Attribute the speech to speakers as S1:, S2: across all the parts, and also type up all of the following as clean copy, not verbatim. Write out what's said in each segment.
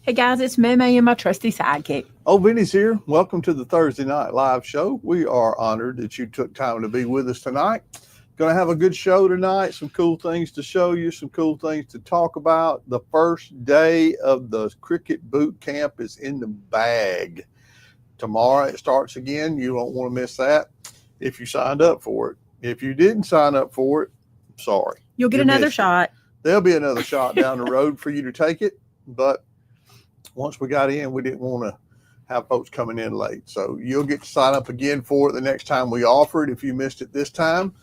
S1: Hey guys, it's Meme and my trusty sidekick.
S2: Oh, Vinny's here. Welcome to the Thursday Night Live show. We are honored that you took time to be with us tonight. Going to have a good show tonight. Some cool things to show you, some cool things to talk about. The first day of the cricket boot camp is in the bag. Tomorrow it starts again. You don't want to miss that if you signed up for it. If you didn't sign up for it, sorry.
S1: You'll get
S2: You
S1: another
S2: missed it.
S1: shot.
S2: There'll be another shot down the road for you to take it, but once we got in, we didn't want to have folks coming in late. So you'll get to sign up again for it the next time we offer it if you missed it this time.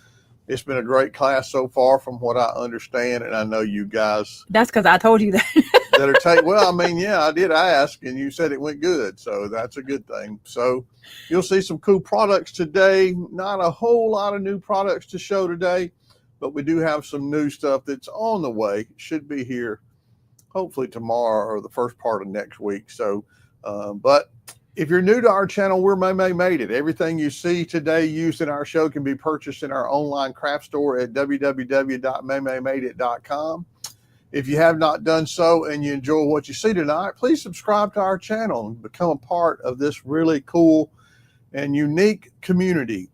S2: It's been a great class so far from what I understand, and I know you guys
S1: That's because I told you that.
S2: that are take well, I mean, yeah, I did ask and you said it went good, so that's a good thing. So you'll see some cool products today. Not a whole lot of new products to show today, but we do have some new stuff that's on the way. It should be here hopefully tomorrow or the first part of next week. So, but if you're new to our channel, we're Meme Made It. Everything you see today used in our show can be purchased in our online craft store at www.mememadeit.com. If you have not done so and you enjoy what you see tonight, please subscribe to our channel and become a part of this really cool and unique community.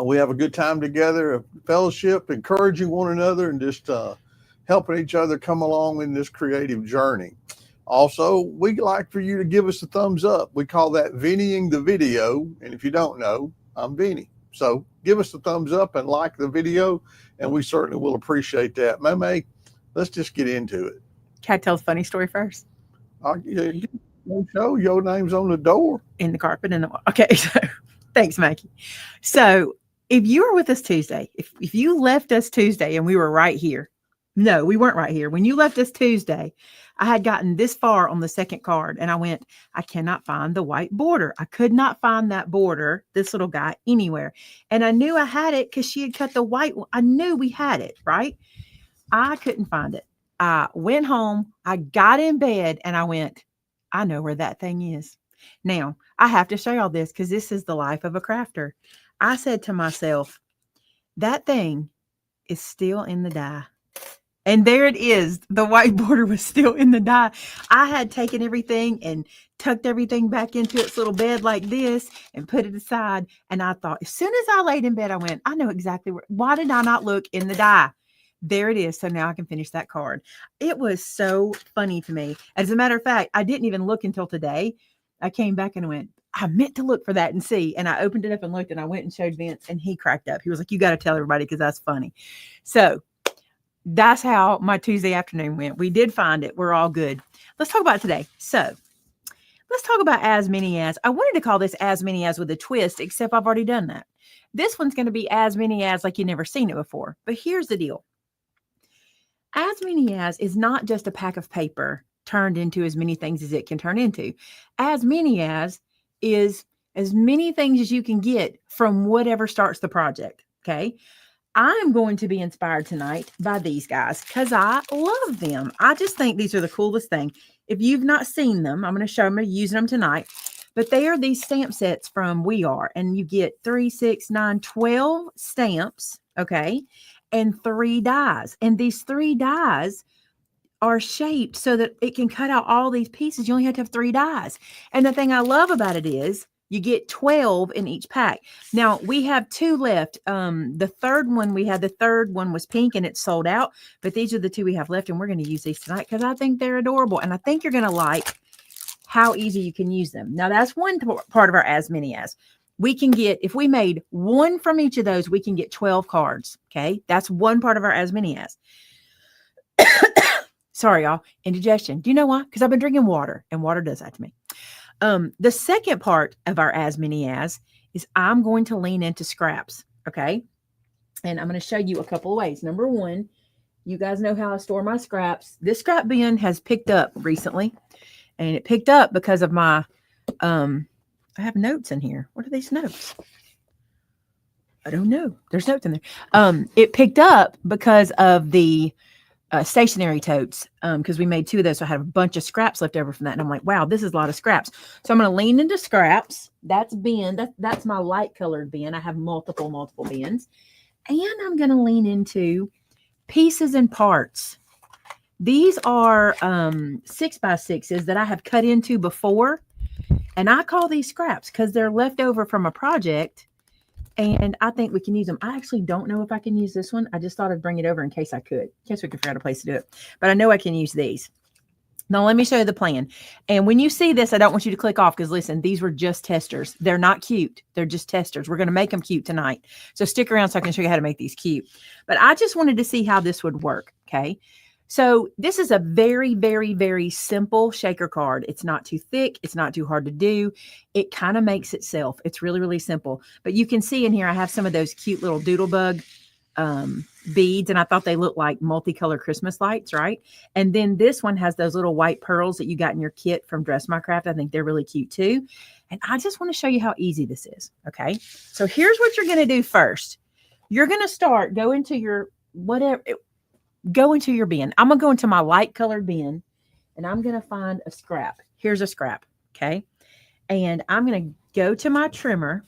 S2: We have a good time together, a fellowship, encouraging one another, and just helping each other come along in this creative journey. Also, we'd like for you to give us a thumbs up. We call that Vinnying the video. And if you don't know, I'm Vinny. So give us a thumbs up and like the video, and we certainly will appreciate that. Meme, let's just get into it.
S1: Can I tell a funny story first?
S2: Show your name's on the door.
S1: In the carpet and okay. So thanks, Mikey. So if you were with us Tuesday, if you left us Tuesday and we were right here, no, we weren't right here. When you left us Tuesday, I had gotten this far on the second card and I went, I cannot find the white border. I could not find that border, this little guy, anywhere. And I knew I had it because she had cut the white one. I knew we had it, right? I couldn't find it. I went home, I got in bed and I went, I know where that thing is. Now, I have to show y'all this because this is the life of a crafter. I said to myself, that thing is still in the die. And there it is. The white border was still in the die. I had taken everything and tucked everything back into its little bed like this and put it aside. And I thought, as soon as I laid in bed, I went, I know exactly where. Why did I not look in the die? There it is. So now I can finish that card. It was so funny to me. As a matter of fact, I didn't even look until today. I came back and went, I meant to look for that and see. And I opened it up and looked and I went and showed Vince and he cracked up. He was like, you got to tell everybody because that's funny. So that's how my Tuesday afternoon went. We did find it. We're all good. Let's talk about it today. So let's talk about as many as. I wanted to call this as many as with a twist, except I've already done that. This one's going to be as many as like you've never seen it before. But here's the deal. As many as is not just a pack of paper turned into as many things as it can turn into. As many as is as many things as you can get from whatever starts the project. Okay. I'm going to be inspired tonight by these guys because I love them. I just think these are the coolest thing. If you've not seen them, I'm going to show them using them tonight. But they are these stamp sets from We Are. And you get 3, 6, 9, 12 stamps. Okay. And 3 dies. And these 3 dies are shaped so that it can cut out all these pieces. You only have to have 3 dies. And the thing I love about it is you get 12 in each pack. Now we have 2 left. The third one was pink and it's sold out, but these are the 2 we have left and we're going to use these tonight because I think they're adorable. And I think you're going to like how easy you can use them. Now that's one part of our as many as. We can get, if we made 1 from each of those, we can get 12 cards. Okay. That's one part of our as many as. Sorry, y'all. Indigestion. Do you know why? Because I've been drinking water and water does that to me. The second part of our as many as is I'm going to lean into scraps. Okay. And I'm going to show you a couple of ways. Number 1, you guys know how I store my scraps. This scrap bin has picked up recently and it picked up because of my, I have notes in here. What are these notes? I don't know. There's notes in there. It picked up because of the stationary totes because we made 2 of those. So I had a bunch of scraps left over from that. And I'm like, wow, this is a lot of scraps. So I'm going to lean into scraps. That's bin. That's my light colored bin. I have multiple bins. And I'm going to lean into pieces and parts. These are 6x6s that I have cut into before. And I call these scraps because they're left over from a project. And I think we can use them. I actually don't know if I can use this one. I just thought I'd bring it over in case I could. In case we could figure out a place to do it. But I know I can use these. Now, let me show you the plan. And when you see this, I don't want you to click off because, listen, these were just testers. They're not cute. They're just testers. We're going to make them cute tonight. So stick around so I can show you how to make these cute. But I just wanted to see how this would work, okay? So this is a very, very, very simple shaker card. It's not too thick. It's not too hard to do. It kind of makes itself. It's really, really simple. But you can see in here, I have some of those cute little doodlebug beads, and I thought they looked like multicolored Christmas lights, right? And then this one has those little white pearls that you got in your kit from Dress My Craft. I think they're really cute too. And I just want to show you how easy this is, okay? So here's what you're going to do first. You're going to go into your bin. I'm going to go into my light colored bin, and I'm going to find a scrap. Here's a scrap, okay? And I'm going to go to my trimmer,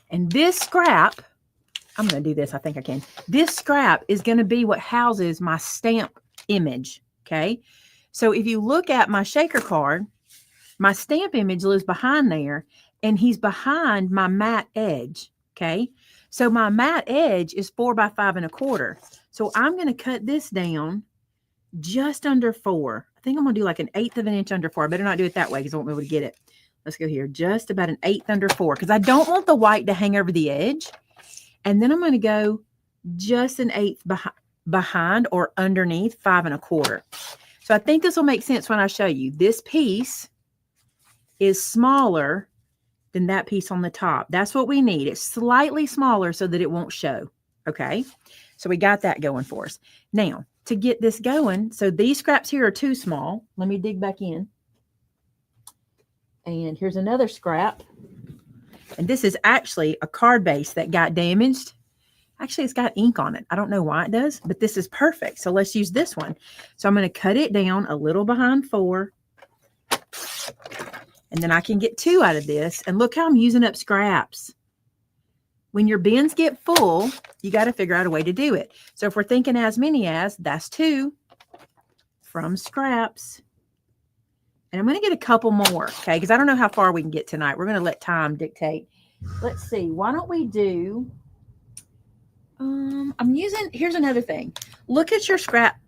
S1: and this scrap, I'm going to do this. I think I can. This scrap is going to be what houses my stamp image, okay? So if you look at my shaker card, my stamp image lives behind there, and he's behind my matte edge, okay? So my matte edge is 4 by 5 1/4. So I'm going to cut this down just under 4. I think I'm going to do like 1/8 of an inch under 4. I better not do it that way because I won't be able to get it. Let's go here. Just about 1/8 under 4 because I don't want the white to hang over the edge. And then I'm going to go just 1/8 behind or underneath 5 1/4. So I think this will make sense when I show you. This piece is smaller than that piece on the top. That's what we need. It's slightly smaller so that it won't show. Okay. So we got that going for us. Now, to get this going, so these scraps here are too small. Let me dig back in. And here's another scrap. And this is actually a card base that got damaged. Actually, it's got ink on it. I don't know why it does, but this is perfect. So let's use this one. So I'm going to cut it down a little behind 4. And then I can get 2 out of this. And look how I'm using up scraps. When your bins get full, you got to figure out a way to do it. So if we're thinking as many as, that's 2 from scraps. And I'm going to get a couple more, okay? Because I don't know how far we can get tonight. We're going to let time dictate. Let's see. Why don't we do, here's another thing. Look at your scrap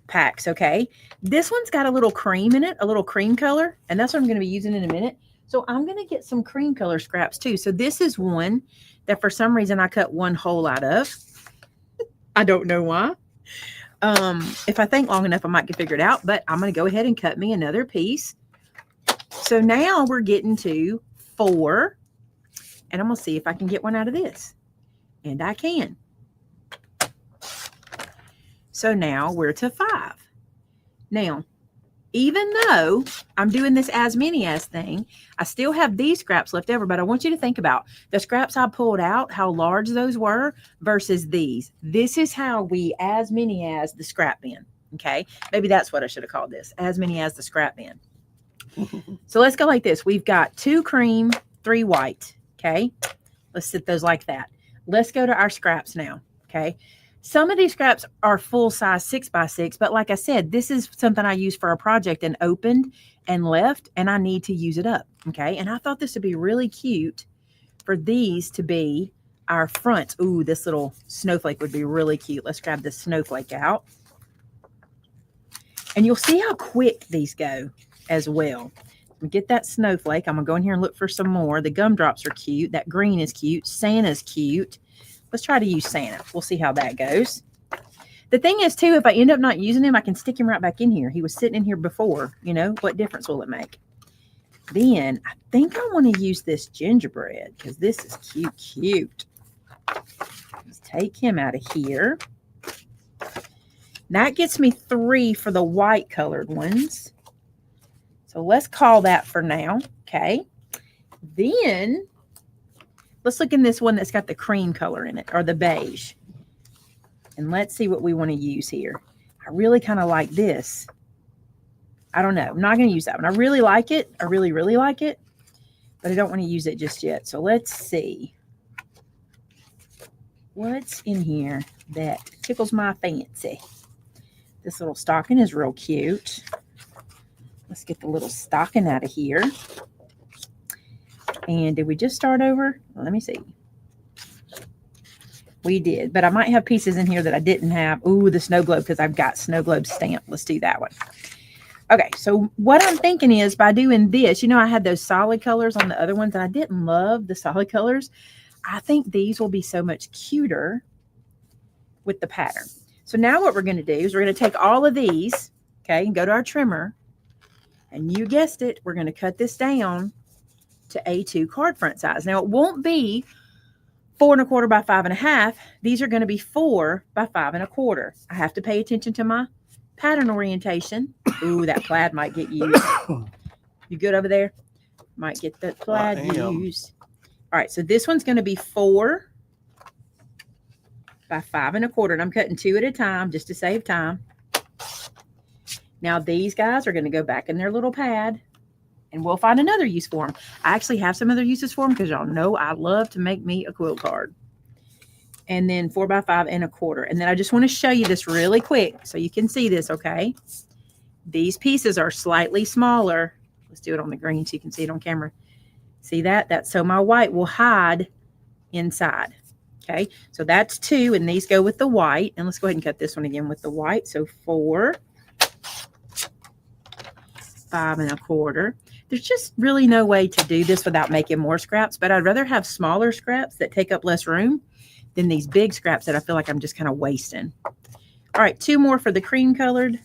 S1: packs, okay? This one's got a little cream in it, a little cream color, and that's what I'm going to be using in a minute. So I'm going to get some cream color scraps too. So this is one that for some reason I cut one hole out of. I don't know why. If I think long enough, I might figure it out, but I'm going to go ahead and cut me another piece. So now we're getting to 4, and I'm going to see if I can get one out of this. And I can. So now we're to 5. Now, even though I'm doing this as many as thing, I still have these scraps left over, but I want you to think about the scraps I pulled out, how large those were versus these. This is how we as many as the scrap bin, okay? Maybe that's what I should have called this, as many as the scrap bin. So let's go like this. We've got 2 cream, 3 white, okay? Let's set those like that. Let's go to our scraps now, okay? Some of these scraps are full size 6x6, but like I said, this is something I used for a project and opened and left, and I need to use it up, okay? And I thought this would be really cute for these to be our fronts. Ooh, this little snowflake would be really cute. Let's grab this snowflake out. And you'll see how quick these go as well. We get that snowflake. I'm going to go in here and look for some more. The gumdrops are cute. That green is cute. Santa's cute. Let's try to use Santa. We'll see how that goes. The thing is, too, if I end up not using him, I can stick him right back in here. He was sitting in here before. You know, what difference will it make? Then I think I want to use this gingerbread because this is cute. Let's take him out of here. That gets me 3 for the white colored ones. So let's call that for now. Okay. Then let's look in this one that's got the cream color in it or the beige. And let's see what we want to use here. I really kind of like this. I don't know. I'm not going to use that one. I really like it. I really, really like it. But I don't want to use it just yet. So let's see. What's in here that tickles my fancy? This little stocking is real cute. Let's get the little stocking out of here. And did we just start over? Let me see. We did, but I might have pieces in here that I didn't have. Ooh, the snow globe, because I've got snow globe stamped. Let's do that one. Okay, so what I'm thinking is by doing this, you know, I had those solid colors on the other ones, and I didn't love the solid colors. I think these will be so much cuter with the pattern. So now what we're going to do is we're going to take all of these, okay, and go to our trimmer. And you guessed it, we're going to cut this down to A2 card front size. Now, it won't be 4 1/4 by 5 1/2. These are going to be 4 by 5 1/4. I have to pay attention to my pattern orientation. Ooh, that plaid might get used. You good over there? Might get that plaid used. All right, so this one's going to be 4 by 5 1/4, and I'm cutting 2 at a time just to save time. Now these guys are going to go back in their little pad, and we'll find another use for them. I actually have some other uses for them because y'all know I love to make me a quill card. And then 4 by 5 1/4. And then I just want to show you this really quick so you can see this, okay? These pieces are slightly smaller. Let's do it on the green so you can see it on camera. See that? That's so my white will hide inside. Okay, so that's 2, and these go with the white. And let's go ahead and cut this one again with the white. So 4, 5 1/4. There's just really no way to do this without making more scraps, but I'd rather have smaller scraps that take up less room than these big scraps that I feel like I'm just kind of wasting. All right, 2 more for the cream colored.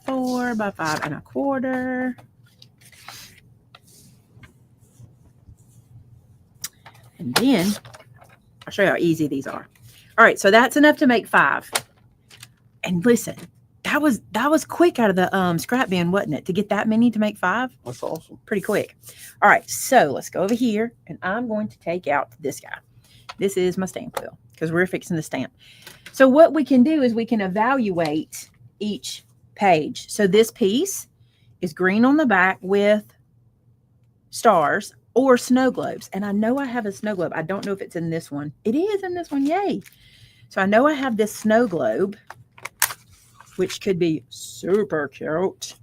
S1: Four by 5 1/4. And then I'll show you how easy these are. All right, so that's enough to make 5. And listen, that was quick out of the scrap bin, wasn't it? To get that many to make 5.
S2: That's awesome.
S1: Pretty quick. All right, so let's go over here, and I'm going to take out this guy. This is my stamp wheel because we're fixing the stamp. So what we can do is we can evaluate each page. So this piece is green on the back with stars or snow globes. And I know I have a snow globe. I don't know if it's in this one. It is in this one. Yay. So I know I have this snow globe, which could be super cute.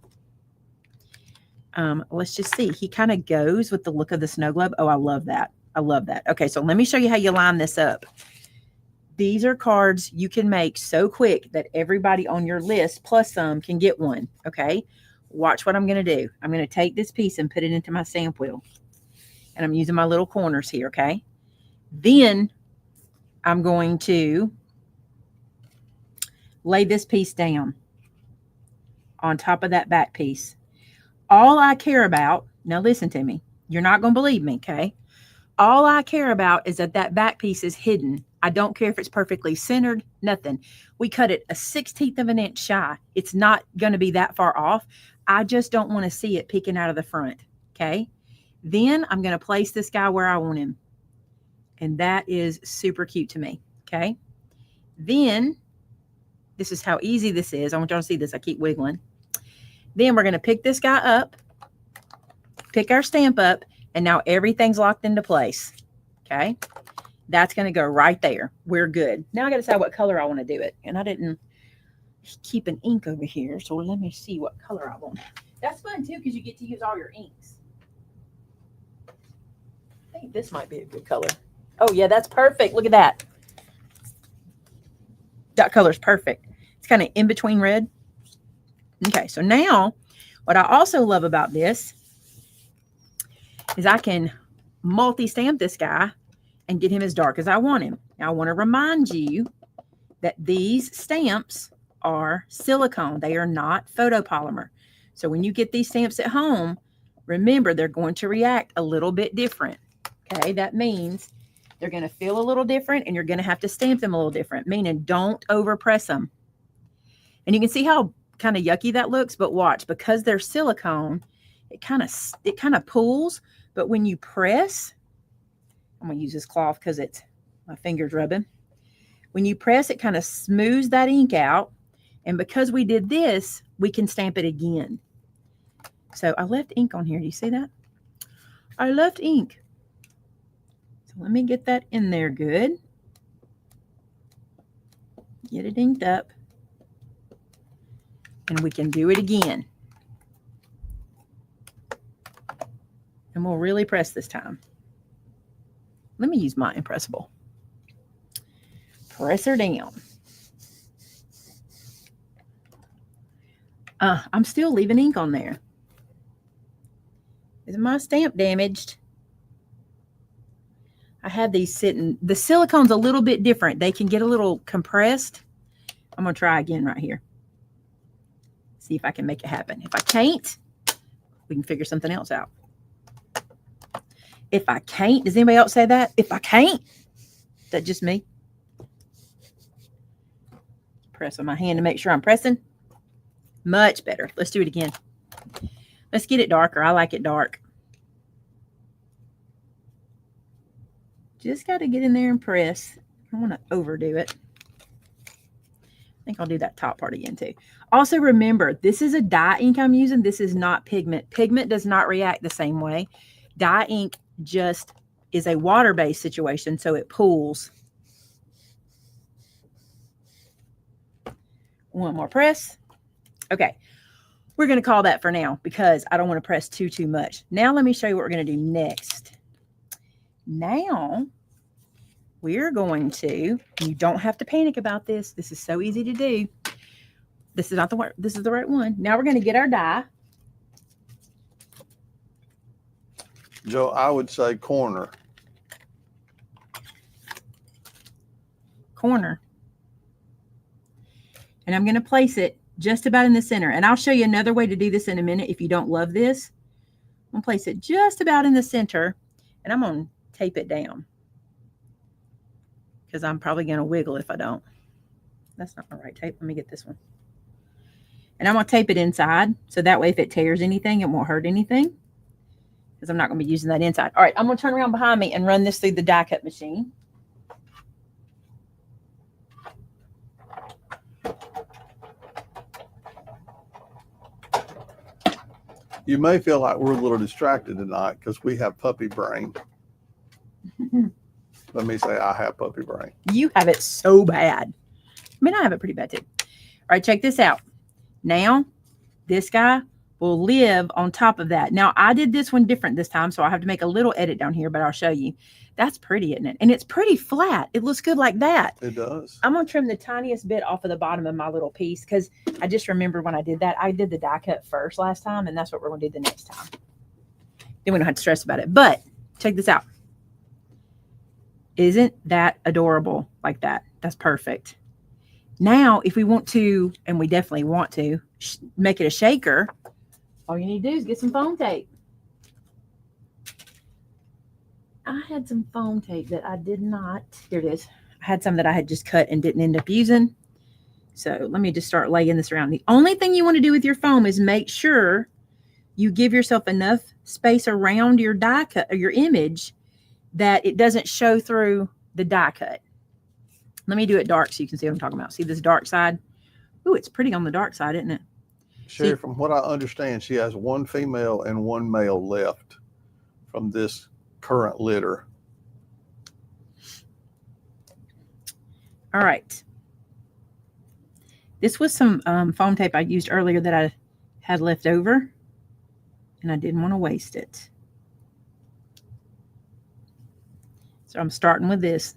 S1: Let's just see. He kind of goes with the look of the snow globe. Oh, I love that. I love that. Okay, so let me show you how you line this up. These are cards you can make so quick that everybody on your list plus some can get one. Okay, watch what I'm going to do. I'm going to take this piece and put it into my stamp wheel. And I'm using my little corners here, okay? Then I'm going to lay this piece down on top of that back piece. All I care about, now listen to me. You're not going to believe me, okay? All I care about is that that back piece is hidden. I don't care if it's perfectly centered, nothing. We cut it 1/16 of an inch shy. It's not going to be that far off. I just don't want to see it peeking out of the front, okay? Then I'm going to place this guy where I want him. And that is super cute to me, okay? Then, this is how easy this is. I want y'all to see this. I keep wiggling. Then we're going to pick this guy up, pick our stamp up, and now everything's locked into place, okay? That's going to go right there. We're good. Now I got to decide what color I want to do it. And I didn't keep an ink over here, so let me see what color I want. That's fun, too, because you get to use all your inks. I think this might be a good color. Oh, yeah, that's perfect. Look at that. That color's perfect. It's kind of in between red. Okay, so now what I also love about this is I can multi-stamp this guy and get him as dark as I want him. Now, I want to remind you that these stamps are silicone. They are not photopolymer. So when you get these stamps at home, remember they're going to react a little bit different. Okay, that means they're going to feel a little different and you're going to have to stamp them a little different, meaning don't overpress them. And you can see how kind of yucky that looks, but watch, because they're silicone, it kind of pulls, but when you press, I'm going to use this cloth because it's my fingers rubbing. When you press, it kind of smooths that ink out. And because we did this, we can stamp it again. So I left ink on here. Do you see that? I left ink. So let me get that in there good. Get it inked up. And we can do it again. And we'll really press this time. Let me use my impressible. Press her down. I'm still leaving ink on there. Is my stamp damaged? I had these sitting. The silicone's a little bit different. They can get a little compressed. I'm going to try again right here. See if I can make it happen. If I can't, we can figure something else out. If I can't, does anybody else say that? If I can't, is that just me? Press on my hand to make sure I'm pressing. Much better. Let's do it again. Let's get it darker. I like it dark. Just got to get in there and press. I don't want to overdo it. I think I'll do that top part again too. Also remember, this is a dye ink I'm using. This is not pigment. Pigment does not react the same way. Dye ink just is a water-based situation, so it pools. One more press. Okay. We're going to call that for now because I don't want to press too much. Now let me show you what we're going to do next. Now we're going to, you don't have to panic about this. This is so easy to do. This is not the this is the right one. Now we're going to get our dye.
S2: Joe, I would say corner.
S1: Corner. And I'm going to place it just about in the center. And I'll show you another way to do this in a minute if you don't love this. I'm going to place it just about in the center. And I'm going to tape it down. Because I'm probably going to wiggle if I don't. That's not the right tape. Let me get this one. And I'm going to tape it inside. So that way if it tears anything, it won't hurt anything. Because I'm not going to be using that inside. All right, I'm going to turn around behind me and run this through the die cut machine.
S2: You may feel like we're a little distracted tonight because we have puppy brain. Let me say I have puppy brain.
S1: You have it so bad. I mean, I have it pretty bad too. All right, check this out. Now, this guy will live on top of that. Now, I did this one different this time, so I have to make a little edit down here, but I'll show you. That's pretty, isn't it? And it's pretty flat. It looks good like that.
S2: It does.
S1: I'm going to trim the tiniest bit off of the bottom of my little piece because I just remembered when I did that. I did the die cut first last time, and that's what we're going to do the next time. Then we don't have to stress about it. But check this out. Isn't that adorable like that? That's perfect. Now, if we want to, and we definitely want to, make it a shaker, all you need to do is get some foam tape. I had some foam tape that I did not. Here it is. I had some that I had just cut and didn't end up using. So let me just start laying this around. The only thing you want to do with your foam is make sure you give yourself enough space around your die cut or your image that it doesn't show through the die cut. Let me do it dark so you can see what I'm talking about. See this dark side? Ooh, it's pretty on the dark side, isn't it?
S2: Sherry, from what I understand, she has one female and one male left from this current litter.
S1: All right. This was some foam tape I used earlier that I had left over, and I didn't want to waste it. So I'm starting with this.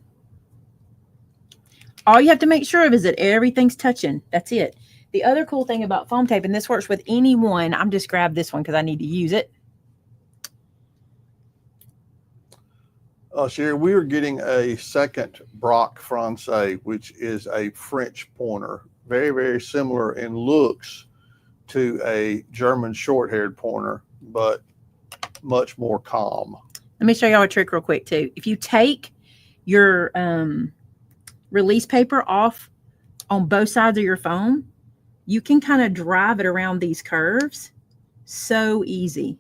S1: All you have to make sure of is that everything's touching. That's it. The other cool thing about foam tape, and this works with any one, I'm just grabbed this one because I need to use it.
S2: Sherry, we are getting a second Brock Francais, which is a French pointer. Very, very similar in looks to a German short-haired pointer, but much more calm. Let
S1: me show y'all a trick real quick too. If you take your release paper off on both sides of your foam, you can kind of drive it around these curves. So easy.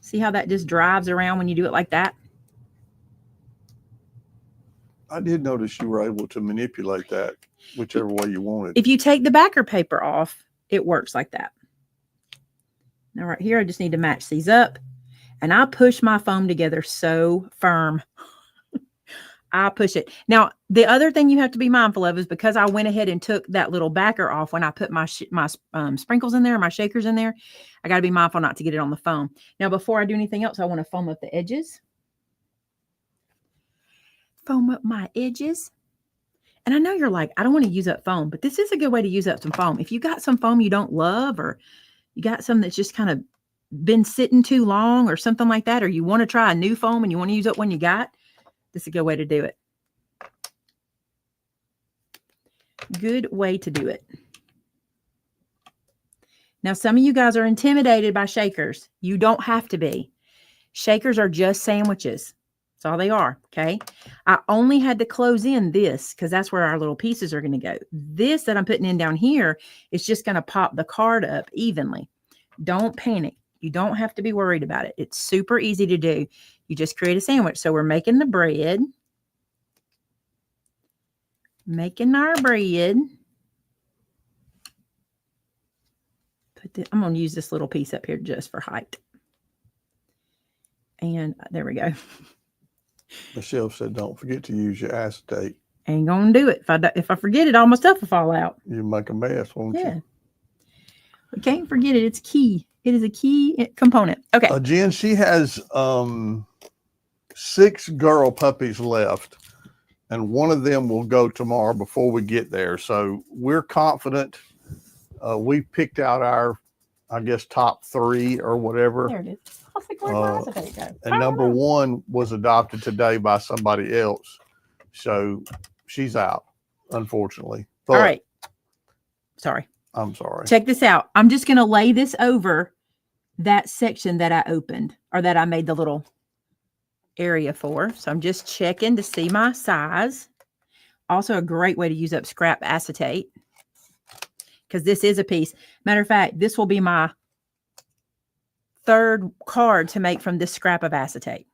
S1: See how that just drives around when you do it like that?
S2: I did notice you were able to manipulate that whichever way you wanted.
S1: If you take the backer paper off, it works like that. Now right here, I just need to match these up. And I push my foam together so firm. I push it. Now, the other thing you have to be mindful of is because I went ahead and took that little backer off when I put my sprinkles in there, my shakers in there, I got to be mindful not to get it on the foam. Now, before I do anything else, I want to foam up the edges. Foam up my edges. And I know you're like, I don't want to use up foam, but this is a good way to use up some foam. If you got some foam you don't love, or you got some that's just kind of been sitting too long or something like that, or you want to try a new foam and you want to use up one you got, this is a good way to do it. Good way to do it. Now, some of you guys are intimidated by shakers. You don't have to be. Shakers are just sandwiches. That's all they are, okay? I only had to close in this because that's where our little pieces are going to go. This that I'm putting in down here is just going to pop the card up evenly. Don't panic. You don't have to be worried about it. It's super easy to do. You just create a sandwich. So we're making the bread. Making our bread. I'm going to use this little piece up here just for height. And there we go.
S2: Michelle said, don't forget to use your acetate.
S1: Ain't going to do it. If I forget it, all my stuff will fall out.
S2: You make a mess, won't you?
S1: We can't forget it. It's key. It is a key component. Okay.
S2: Jen, she has 6 girl puppies left, and one of them will go tomorrow before we get there. So we're confident. We picked out our, I guess, top 3 or whatever.
S1: There it is. I was like, where's my acetate go?
S2: And number 1 was adopted today by somebody else. So she's out, unfortunately. But,
S1: all right. Sorry.
S2: I'm sorry.
S1: Check this out. I'm just going to lay this over that section that I opened, or that I made the little area for. So I'm just checking to see my size. Also a great way to use up scrap acetate, because this is a piece. Matter of fact, this will be my 3rd card to make from this scrap of acetate.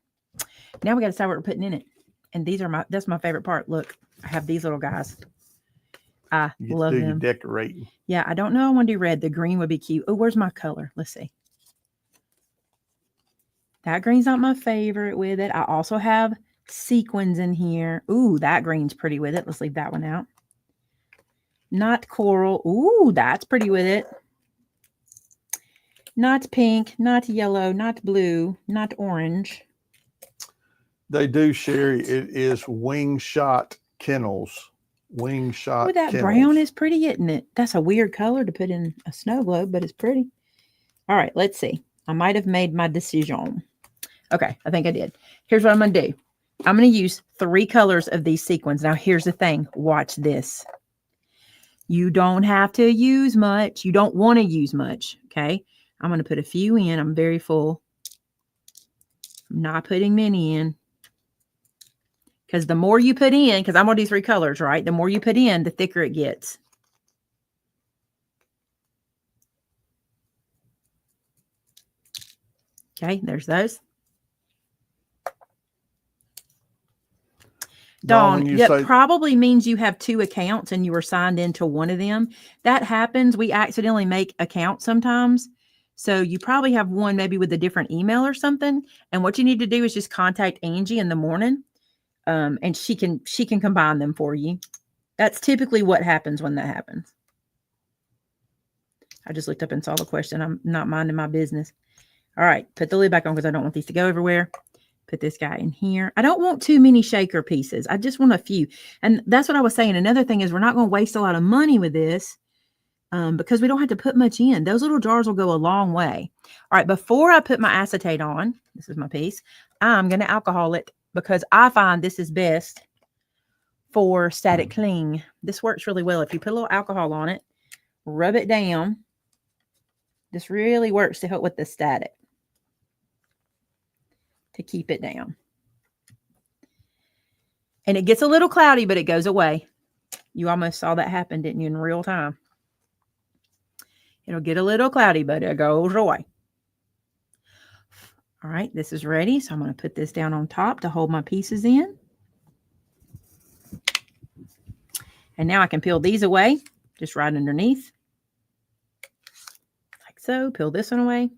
S1: Now we got to decide what we're putting in it. And that's my favorite part. Look, I have these little guys. I love them.
S2: Decorating.
S1: Yeah, I don't know. I want to do red. The green would be cute. Oh, where's my color? Let's see. That green's not my favorite with it. I also have sequins in here. Ooh, that green's pretty with it. Let's leave that one out. Not coral. Ooh, that's pretty with it. Not pink, not yellow, not blue, not orange.
S2: They do, Sherry. It is Wing Shot Kennels. Wing Shot.
S1: Oh, that
S2: Kennels.
S1: Brown is pretty, isn't it? That's a weird color to put in a snow globe, but it's pretty. All right, let's see. I might have made my decision. Okay, I think I did. Here's what I'm going to do. I'm going to use 3 colors of these sequins. Now, here's the thing. Watch this. You don't have to use much. You don't want to use much, okay? I'm going to put a few in. I'm very full. I'm not putting many in. Because the more you put in, because I'm going to do 3 colors, right? The more you put in, the thicker it gets. Okay, there's those. Dawn, that probably means you have 2 accounts and you were signed into one of them. That happens. We accidentally make accounts sometimes. So you probably have one maybe with a different email or something. And what you need to do is just contact Angie in the morning. And she can combine them for you. That's typically what happens when that happens. I just looked up and saw the question. I'm not minding my business. All right, put the lid back on because I don't want these to go everywhere. Put this guy in here. I don't want too many shaker pieces. I just want a few. And that's what I was saying. Another thing is we're not going to waste a lot of money with this because we don't have to put much in. Those little jars will go a long way. All right, before I put my acetate on, this is my piece, I'm going to alcohol it because I find this is best for static cling. This works really well. If you put a little alcohol on it, rub it down. This really works to help with the static, to keep it down. And it gets a little cloudy, but it goes away. You almost saw that happen, didn't you, in real time? It'll get a little cloudy, but it goes away. All right, this is ready. So I'm going to put this down on top to hold my pieces in. And now I can peel these away, just right underneath. Like so, peel this one away.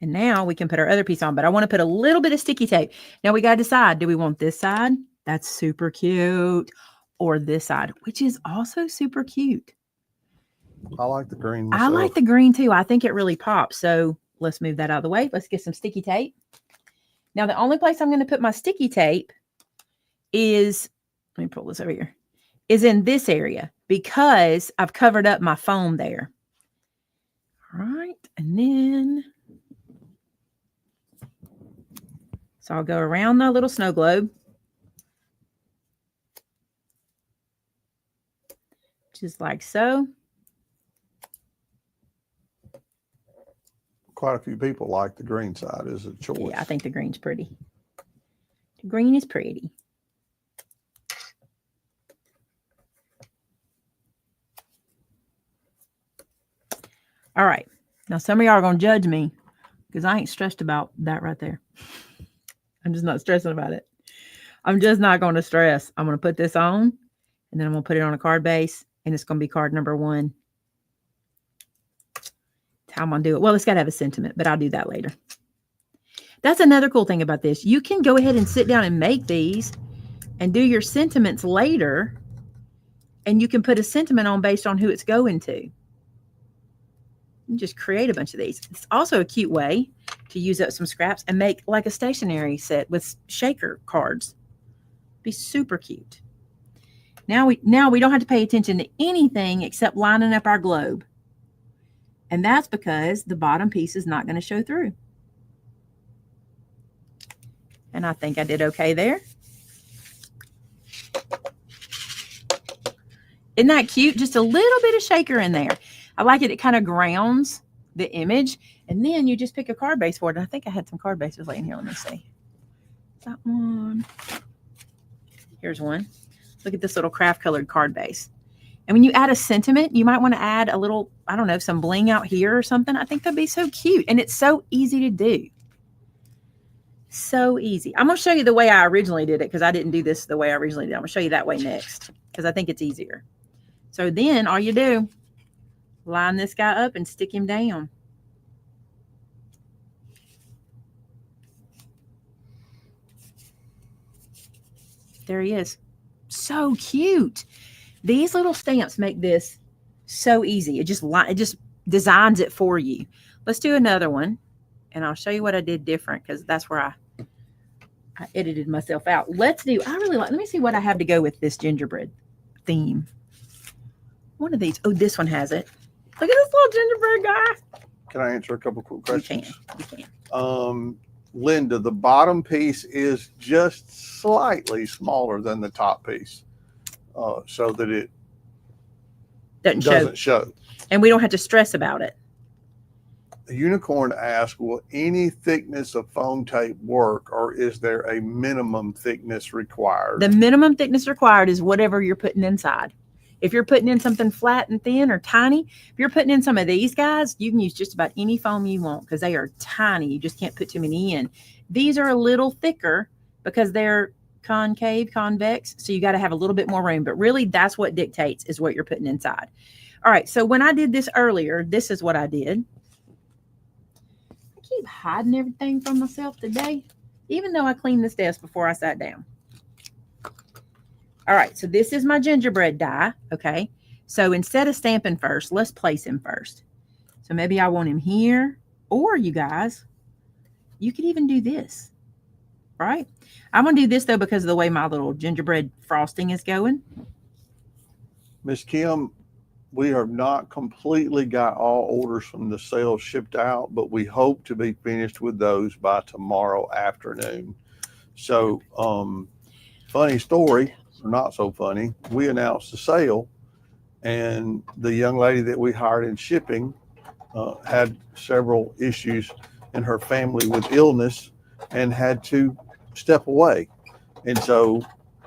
S1: And now we can put our other piece on, but I want to put a little bit of sticky tape. Now we got to decide, do we want this side That's super cute. Or this side, which is also super cute.
S2: I like the green
S1: I
S2: myself.
S1: like the green too. I think it really pops. So let's move that out of the way. Let's get some sticky tape. Now, the only place I'm going to put my sticky tape is, let me pull this over here, is in this area because I've covered up my foam there. All right. And then, so I'll go around the little snow globe. Just like so.
S2: Quite a few people like the green side as a choice.
S1: Yeah, I think the green's pretty. The green is pretty. All right. Now, some of y'all are going to judge me because I ain't stressed about that right there. I'm just not stressing about it. I'm just not going to stress. I'm going to put this on, and then I'm going to put it on a card base, and it's going to be card number 1. That's how I'm going to do it. Well, it's got to have a sentiment, but I'll do that later. That's another cool thing about this. You can go ahead and sit down and make these and do your sentiments later, and you can put a sentiment on based on who it's going to. You just create a bunch of these. It's also a cute way to use up some scraps and make like a stationery set with shaker cards. Be super cute. Now we don't have to pay attention to anything except lining up our globe. And that's because the bottom piece is not going to show through. And I think I did okay there. Isn't that cute? Just a little bit of shaker in there. I like it. It kind of grounds the image. And then you just pick a card base for it. And I think I had some card bases laying here. Let me see. That one. Here's one. Look at this little craft colored card base. And when you add a sentiment, you might want to add a little, I don't know, some bling out here or something. I think that'd be so cute. And it's so easy to do. So easy. I'm going to show you the way I originally did it because I didn't do this the way I originally did. I'm going to show you that way next because I think it's easier. So then all you do, line this guy up and stick him down. There he is. So cute. These little stamps make this so easy. It just designs it for you. Let's do another one, and I'll show you what I did different because that's where I edited myself out. Let me see what I have to go with this gingerbread theme. One of these. Oh, this one has it. Look at this little gingerbread guy.
S2: Can I answer a couple quick questions?
S1: You can.
S2: Linda, the bottom piece is just slightly smaller than the top piece, so that it doesn't show.
S1: And we don't have to stress about it.
S2: The unicorn asked, will any thickness of foam tape work, or is there a minimum thickness required?
S1: The minimum thickness required is whatever you're putting inside. If you're putting in something flat and thin or tiny, if you're putting in some of these guys, you can use just about any foam you want because they are tiny. You just can't put too many in. These are a little thicker because they're convex, so you got to have a little bit more room. But really, that's what dictates is what you're putting inside. All right, so when I did this earlier, this is what I did. I keep hiding everything from myself today, even though I cleaned this desk before I sat down. All right, so this is my gingerbread die, okay? So instead of stamping first, let's place him first. So maybe I want him here, or you guys, you could even do this, right? I'm going to do this, though, because of the way my little gingerbread frosting is going.
S2: Miss Kim, we have not completely got all orders from the sales shipped out, but we hope to be finished with those by tomorrow afternoon. So, funny story. Not so funny. We announced the sale, and the young lady that we hired in shipping had several issues in her family with illness and had to step away. And so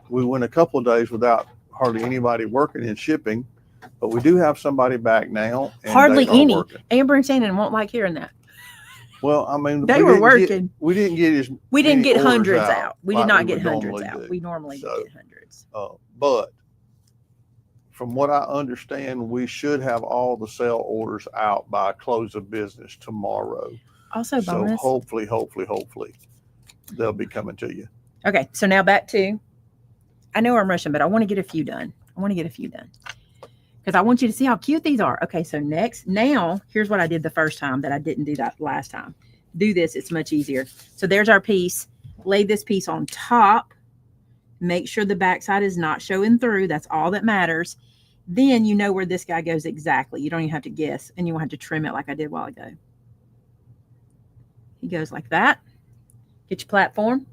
S2: we went a couple of days without hardly anybody working in shipping, but we do have somebody back now. And
S1: hardly any.
S2: Working.
S1: Amber and Shannon won't like hearing that.
S2: Well, I mean,
S1: they were working.
S2: We didn't
S1: get hundreds out. We did not get hundreds out.
S2: Do.
S1: We normally get hundreds.
S2: But from what I understand, we should have all the sale orders out by close of business tomorrow.
S1: Also, bonus.
S2: So hopefully, they'll be coming to you.
S1: Okay, so now back to I know I'm rushing, but I want to get a few done. Because I want you to see how cute these are. Okay, so now, here's what I did the first time that I didn't do that last time. Do this, it's much easier. So there's our piece. Lay this piece on top. Make sure the backside is not showing through. That's all that matters. Then you know where this guy goes exactly. You don't even have to guess, and you won't have to trim it like I did a while ago. He goes like that. Get your platform.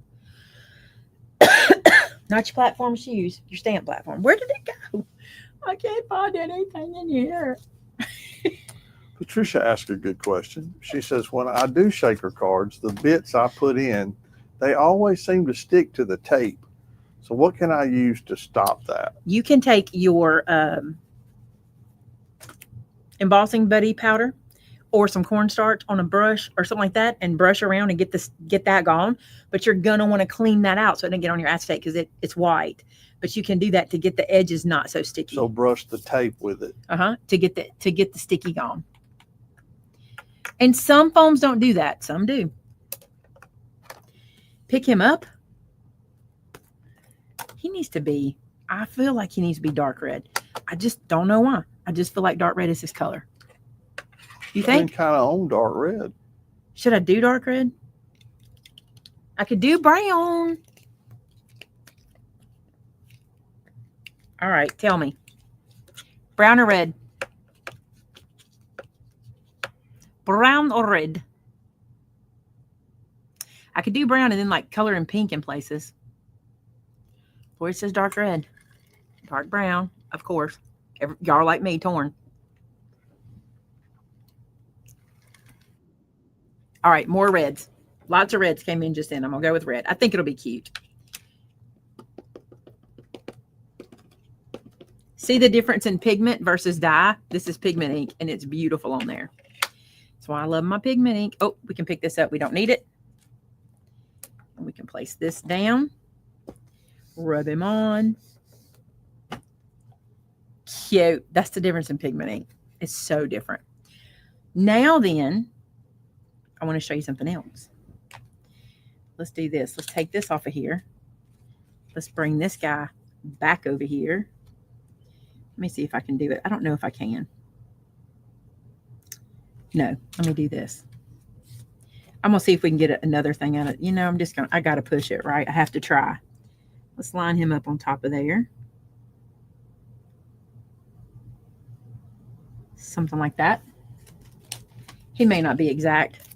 S1: Not your platform shoes, your stamp platform. Where did it go? I can't find anything in here.
S2: Patricia asked a good question. She says, when I do shaker cards, the bits I put in, they always seem to stick to the tape. So what can I use to stop that?
S1: You can take your embossing buddy powder or some cornstarch on a brush or something like that and brush around and get that gone. But you're going to want to clean that out so it doesn't get on your acetate because it's white. But you can do that to get the edges not so sticky.
S2: So brush the tape with it.
S1: To get the sticky gone. And some foams don't do that. Some do. Pick him up. I feel like he needs to be dark red. I just don't know why. I just feel like dark red is his color. You think?
S2: Kind of own dark red.
S1: Should I do dark red? I could do brown. All right, tell me. Brown or red? Brown or red? I could do brown and then like color in pink in places. Where it says dark red. Dark brown, of course. Y'all are like me, torn. All right, more reds. Lots of reds came in just then. I'm going to go with red. I think it'll be cute. See the difference in pigment versus dye? This is pigment ink, and it's beautiful on there. That's why I love my pigment ink. Oh, we can pick this up. We don't need it. And we can place this down. Rub him on. Cute. That's the difference in pigment ink. It's so different. Now then, I want to show you something else. Let's do this. Let's take this off of here. Let's bring this guy back over here. Let me see if I can do it. I don't know if I can. No, let me do this. I'm going to see if we can get another thing out of it. You know, I got to push it, right? I have to try. Let's line him up on top of there. Something like that. He may not be exact.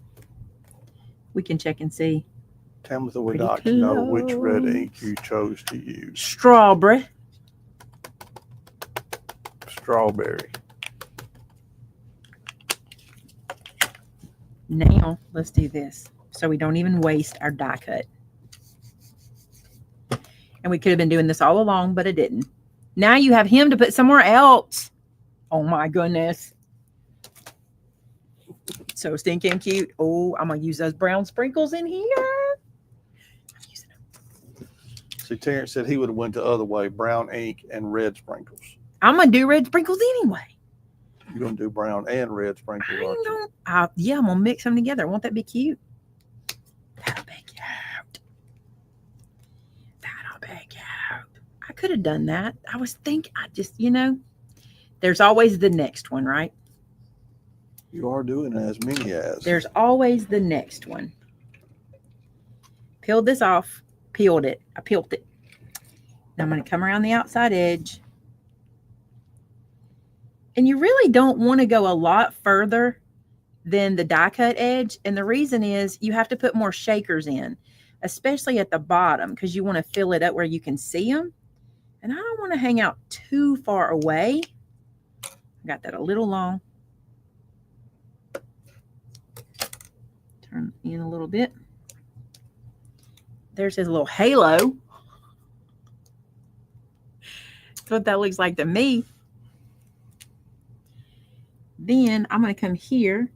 S1: We can check and see.
S2: Tabitha would like to know which red ink you chose to use.
S1: Strawberry.
S2: Strawberry.
S1: Now, let's do this so we don't even waste our die cut. And we could have been doing this all along, but it didn't. Now you have him to put somewhere else. Oh, my goodness. So stinking cute. Oh, I'm going to use those brown sprinkles in here. I'm using them.
S2: See, Terrence said he would have went the other way, brown ink and red sprinkles.
S1: I'm going to do red sprinkles anyway.
S2: You're going to do brown and red sprinkles, aren't you?
S1: Yeah, I'm going to mix them together. Won't that be cute? That'll be cute. That'll be cute. I could have done that. I was thinking, there's always the next one, right?
S2: You are doing as many as.
S1: There's always the next one. Peeled this off. Peeled it. I peeled it. Now I'm going to come around the outside edge. And you really don't want to go a lot further than the die cut edge. And the reason is you have to put more shakers in, especially at the bottom, because you want to fill it up where you can see them. And I don't want to hang out too far away. I got that a little long. Turn in a little bit. There's his little halo. That's what that looks like to me. Then I'm going to come here.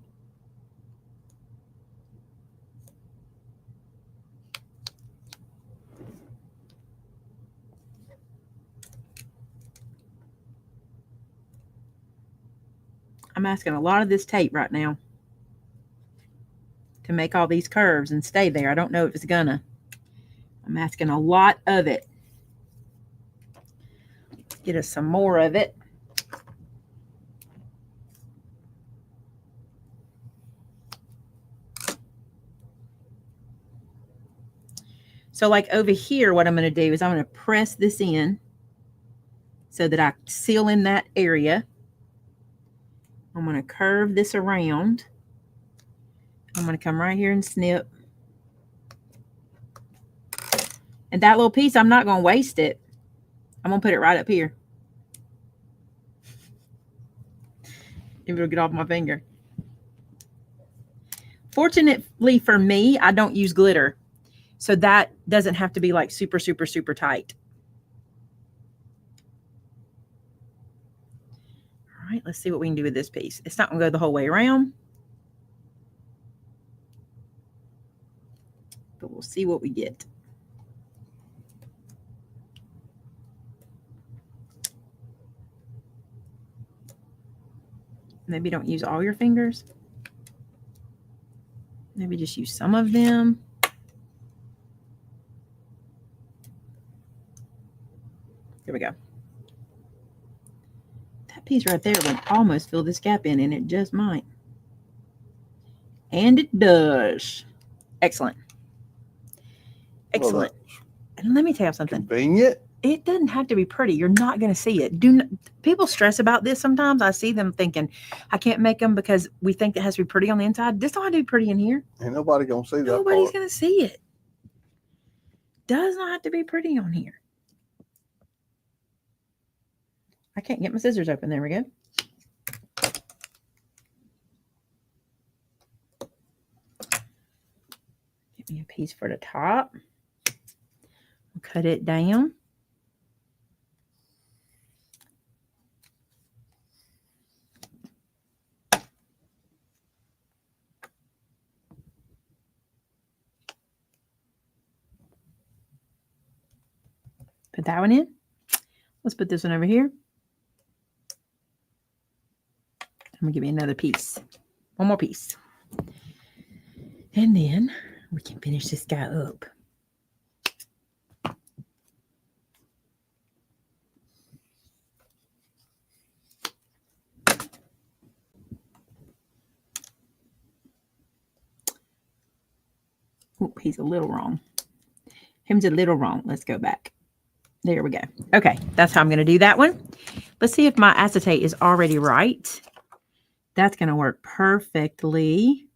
S1: I'm asking a lot of this tape right now to make all these curves and stay there. I don't know if it's gonna. I'm asking a lot of it. Get us some more of it. So like over here, what I'm going to do is I'm going to press this in so that I seal in that area. I'm going to curve this around. I'm going to come right here and snip. And that little piece, I'm not going to waste it. I'm going to put it right up here. If it'll get off my finger. Fortunately for me, I don't use glitter. So that doesn't have to be like super, super, super tight. All right, let's see what we can do with this piece. It's not going to go the whole way around. But we'll see what we get. Maybe don't use all your fingers. Maybe just use some of them. There we go. That piece right there would almost fill this gap in, and it just might. And it does. Excellent. Excellent.
S2: Well,
S1: and let me tell you something.
S2: Convenient.
S1: It doesn't have to be pretty. You're not going to see it. People stress about this sometimes. I see them thinking, I can't make them because we think it has to be pretty on the inside. This don't have to be pretty in here.
S2: Ain't nobody going to see that.
S1: Nobody's going to see it. Does not have to be pretty on here. I can't get my scissors open. There we go. Get me a piece for the top. Cut it down. Put that one in. Let's put this one over here. I'm going to give me another piece. One more piece. And then we can finish this guy up. Oh, he's a little wrong. Him's a little wrong. Let's go back. There we go. Okay, that's how I'm going to do that one. Let's see if my acetate is already right. That's going to work perfectly.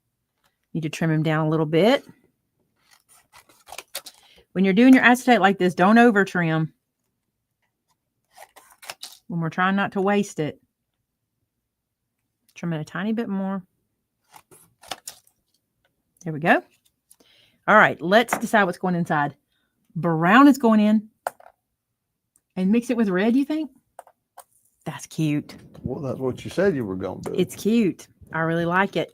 S1: Need to trim him down a little bit. When you're doing your acetate like this, don't over trim. When we're trying not to waste it. Trim it a tiny bit more. There we go. All right, let's decide what's going inside. Brown is going in. And mix it with red, you think? That's cute.
S2: Well, that's what you said you were going to do.
S1: It's cute. I really like it.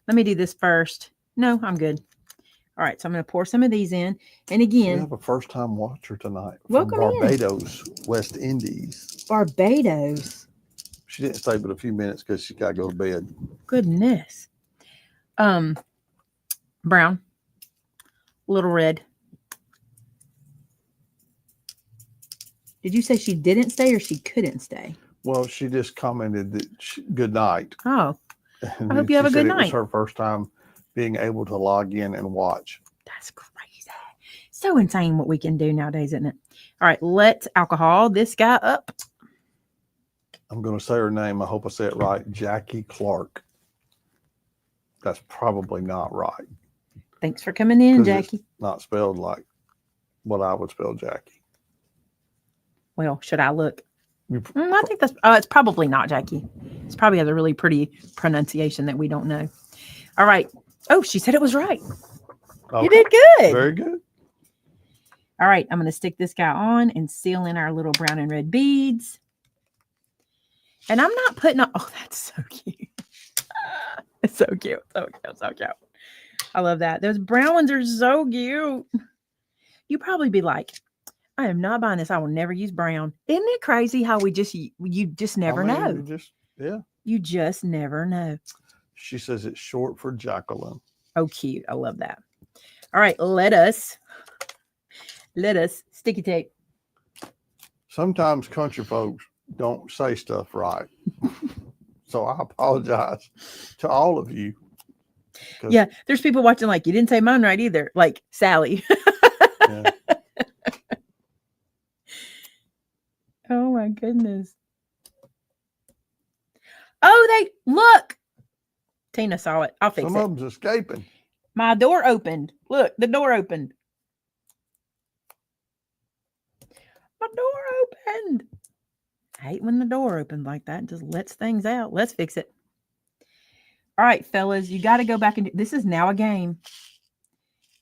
S1: Let me do this first. No, I'm good. All right, so I'm going to pour some of these in. And again,
S2: we have a first-time watcher tonight from
S1: welcome
S2: Barbados, West Indies.
S1: Barbados.
S2: She didn't stay but a few minutes because she got to go to bed.
S1: Goodness. Brown. Little red. Did you say she didn't stay or she couldn't stay?
S2: Well, she just commented that good night.
S1: Oh,
S2: And
S1: I hope you have a good
S2: It
S1: night.
S2: was her first time being able to log in and watch.
S1: That's crazy. So insane what we can do nowadays, isn't it? All right, let's alcohol this guy up.
S2: I'm going to say her name. I hope I say it right. Jackie Clark. That's probably not right.
S1: Thanks for coming in,
S2: 'Cause
S1: Jackie.
S2: it's not spelled like what I would spell Jackie.
S1: Well, should I look? I think that's, it's probably not Jackie. It's probably has a really pretty pronunciation that we don't know. All right. Oh, she said it was right.
S2: Okay.
S1: You did good.
S2: Very good.
S1: All right. I'm going to stick this guy on and seal in our little brown and red beads. And I'm not putting on, oh, that's so cute. It's so cute. So cute. So cute. I love that. Those brown ones are so cute. You probably be like, I am not buying this. I will never use brown. Isn't it crazy how you just never know? You just never know.
S2: She says it's short for Jacqueline.
S1: Oh, cute. I love that. All right. Let us sticky tape.
S2: sometimes country folks don't say stuff right. So I apologize to all of you.
S1: Yeah, there's people watching like, you didn't say mine right either. Like Sally.
S2: Yeah.
S1: Oh my goodness. Oh, look. Tina saw it. I'll fix
S2: Some
S1: it.
S2: of them's escaping.
S1: My door opened. Look, the door opened. My door opened. I hate when the door opens like that. It just lets things out. Let's fix it. All right, fellas, you got to go back and this is now a game.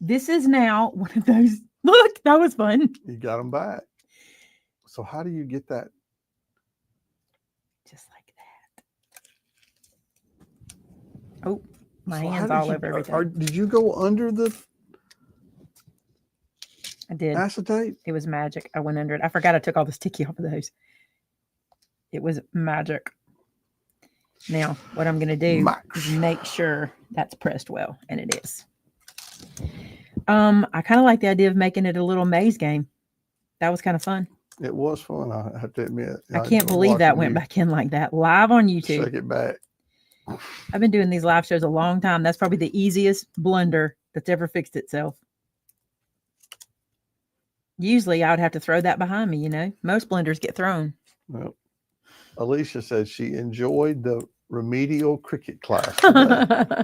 S1: This is now one of those. Look, that was fun.
S2: You got them back. So how do you get that?
S1: Just like that. Oh, my hand's all over everything.
S2: Did you go under the
S1: I did.
S2: acetate?
S1: It was magic. I went under it. I forgot I took all the sticky off of those. It was magic. Now, what I'm going to do is make sure that's pressed well, and it is. I kind of like the idea of making it a little maze game. That was kind of fun.
S2: It was fun, I have to admit.
S1: I can't believe that went back in like that. Live on YouTube.
S2: Take it back.
S1: I've been doing these live shows a long time. That's probably the easiest blunder that's ever fixed itself. Usually I would have to throw that behind me, you know. Most blenders get thrown.
S2: Well, Alicia said she enjoyed the remedial cricket class today.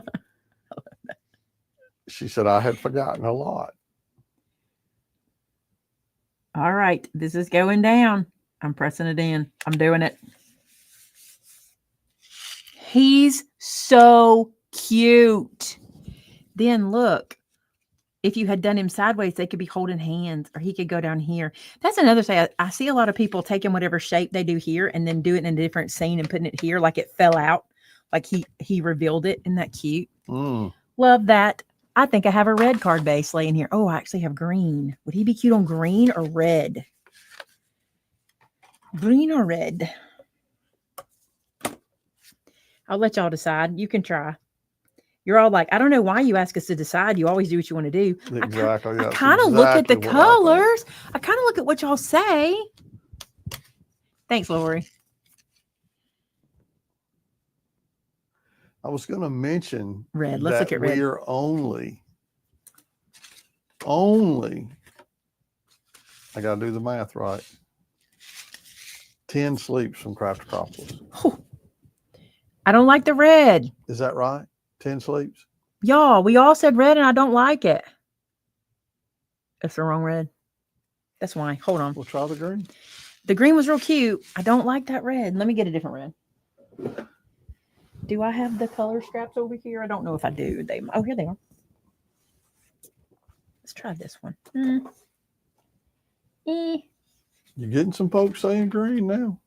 S2: She said, I had forgotten a lot.
S1: All right. This is going down. I'm pressing it in. I'm doing it. He's so cute. Then look, if you had done him sideways, they could be holding hands or he could go down here. That's another thing. I see a lot of people taking whatever shape they do here and then do it in a different scene and putting it here like it fell out. Like he revealed it. Isn't that cute? Love that. I think I have a red card base laying here. Oh, I actually have green. Would he be cute on green or red? Green or red? I'll let y'all decide. You can try. You're all like, I don't know why you ask us to decide. You always do what you want to do.
S2: Exactly.
S1: I kind of look at the colors. I kind of look at what y'all say. Thanks, Lori.
S2: I was going to mention
S1: red. Let's look at red.
S2: We are only, I got to do the math right, 10 sleeps from Craft Acropolis.
S1: Oh, I don't like the red.
S2: Is that right? 10 sleeps?
S1: Y'all, we all said red and I don't like it. That's the wrong red. That's why. Hold on.
S2: We'll try the green.
S1: The green was real cute. I don't like that red. Let me get a different red. Do I have the color scraps over here? I don't know if I do. Oh, here they are. Let's try this one.
S2: You're getting some folks saying green now.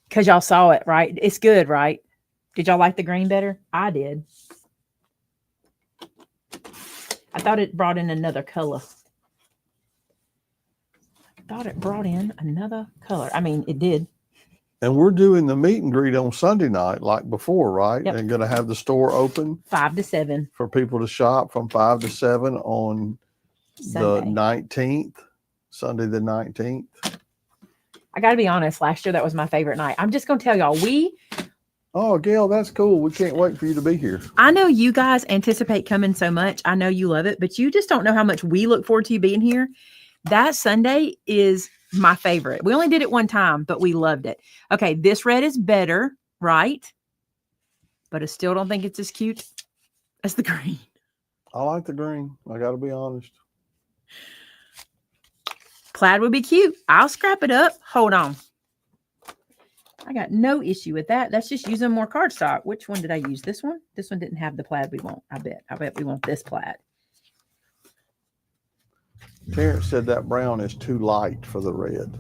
S1: Because y'all saw it, right? It's good, right? Did y'all like the green better? I did. I thought it brought in another color. I mean, it did.
S2: And we're doing the meet and greet on Sunday night, like before, right?
S1: Yep.
S2: And going to have the store open
S1: 5 to 7
S2: for people to shop from 5 to 7 on
S1: Sunday.
S2: The 19th, Sunday the 19th.
S1: I got to be honest. Last year, that was my favorite night. I'm just going to tell y'all,
S2: Oh, Gail, that's cool. We can't wait for you to be here.
S1: I know you guys anticipate coming so much. I know you love it, but you just don't know how much we look forward to you being here. That Sunday is my favorite. We only did it one time, but we loved it. Okay, this red is better, right? But I still don't think it's as cute as the green.
S2: I like the green. I got to be honest.
S1: Plaid would be cute. I'll scrap it up. Hold on. I got no issue with that. That's just using more cardstock. Which one did I use? This one? This one didn't have the plaid we want. I bet we want this plaid.
S2: Terrence said that brown is too light for the red.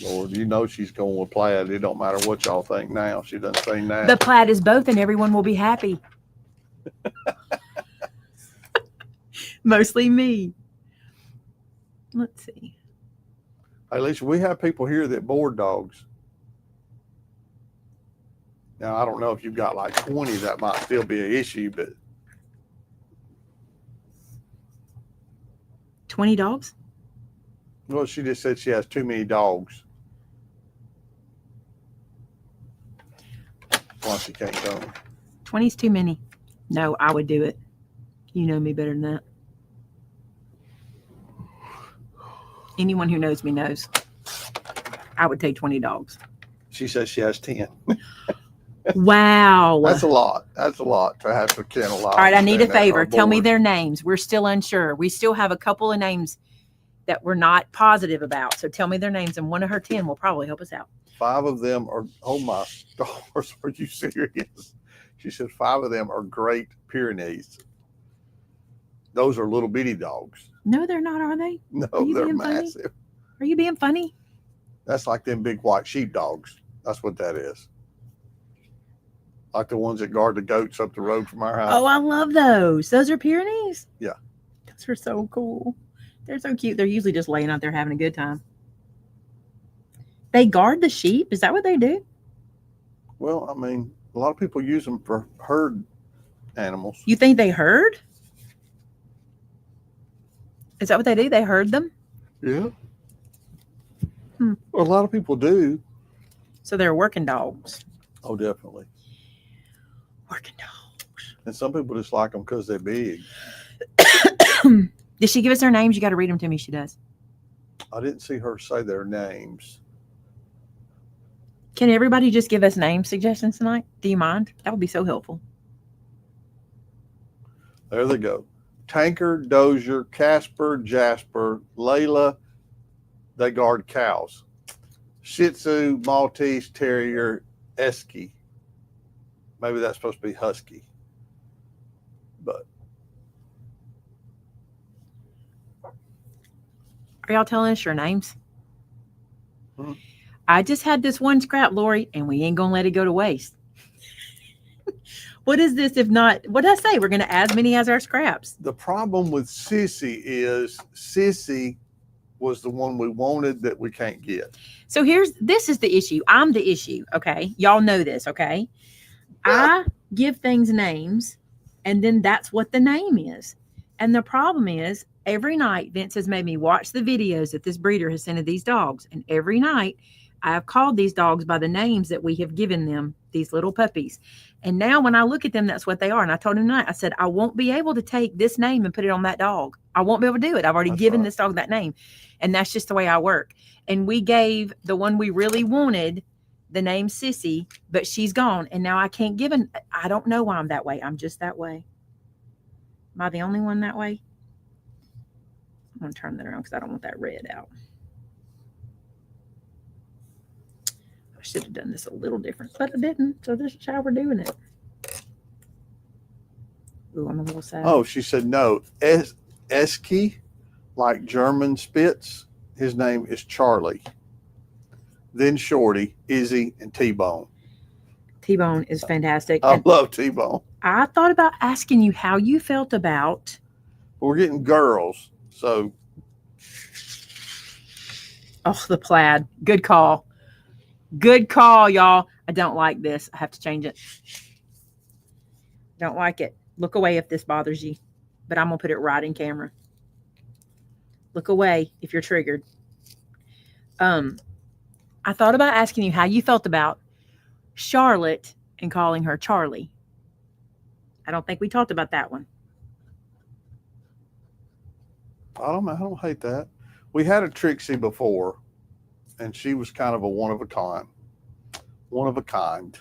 S2: Lord, you know she's going with plaid. It don't matter what y'all think now. She doesn't say now.
S1: The plaid is both and everyone will be happy. Mostly me. Let's see.
S2: Hey, Lisa, we have people here that board dogs. Now, I don't know if you've got like 20, that might still be an issue, but
S1: 20 dogs?
S2: Well, she just said she has too many dogs. Well, she can't go.
S1: 20's too many. No, I would do it. You know me better than that. Anyone who knows me knows. I would take 20 dogs.
S2: She says she has 10.
S1: Wow.
S2: That's a lot. That's a lot to have to kennel.
S1: All right, I need a favor. Tell me their names. We're still unsure. We still have a couple of names that we're not positive about. So tell me their names, and one of her 10 will probably help us out.
S2: 5 of them are, oh my stars, are you serious? She said 5 of them are Great Pyrenees. Those are little bitty dogs.
S1: No, they're not, are they?
S2: No,
S1: Are you
S2: they're
S1: being funny?
S2: massive.
S1: Are you being funny?
S2: That's like them big white sheep dogs. That's what that is. Like the ones that guard the goats up the road from our house.
S1: Oh, I love those. Those are Pyrenees?
S2: Yeah.
S1: Those are so cool. They're so cute. They're usually just laying out there having a good time. They guard the sheep? Is that what they do?
S2: Well, I mean, a lot of people use them for herd animals.
S1: You think they herd? Is that what they do? They herd them?
S2: Yeah. Well, a lot of people do.
S1: So they're working dogs.
S2: Oh, definitely.
S1: Working dogs.
S2: And some people just like them because they're big.
S1: Did she give us their names? You got to read them to me. She does.
S2: I didn't see her say their names.
S1: Can everybody just give us name suggestions tonight? Do you mind? That would be so helpful.
S2: There they go. Tanker, Dozier, Casper, Jasper, Layla. They guard cows. Shih Tzu, Maltese, Terrier, Esky. Maybe that's supposed to be Husky. But
S1: Are y'all telling us your names?
S2: Hmm.
S1: I just had this one scrap, Lori, and we ain't going to let it go to waste. What is this if not, what did I say? We're going to add as many as our scraps.
S2: the problem with Sissy is Sissy was the one we wanted that we can't get.
S1: So this is the issue. I'm the issue, okay? Y'all know this, okay? I give things names, and then that's what the name is. And the problem is, every night Vince has made me watch the videos that this breeder has sent of these dogs. And every night I have called these dogs by the names that we have given them, these little puppies. And now when I look at them, that's what they are. And I told him tonight, I said, I won't be able to take this name and put it on that dog. I won't be able to do it. I've already given this dog that name. And that's just the way I work. And we gave the one we really wanted the name Sissy, but she's gone. And now I can't give an, I don't know why I'm that way. I'm just that way. Am I the only one that way? I'm going to turn that around because I don't want that red out. I should have done this a little different, but I didn't. So this is how we're doing it. Ooh, I'm a little sad.
S2: Oh, she said no. Esky, like German Spitz, his name is Charlie. Then Shorty, Izzy, and T-Bone.
S1: T-Bone is fantastic.
S2: I love T-Bone.
S1: I thought about asking you how you felt about.
S2: We're getting girls, so.
S1: Oh, the plaid. Good call. Good call, y'all. I don't like this. I have to change it. Don't like it. Look away if this bothers you, but I'm going to put it right in camera. Look away if you're triggered. I thought about asking you how you felt about Charlotte and calling her Charlie. I don't think we talked about that one.
S2: I don't hate that. We had a Trixie before, and she was kind of a one of a kind. One of a kind.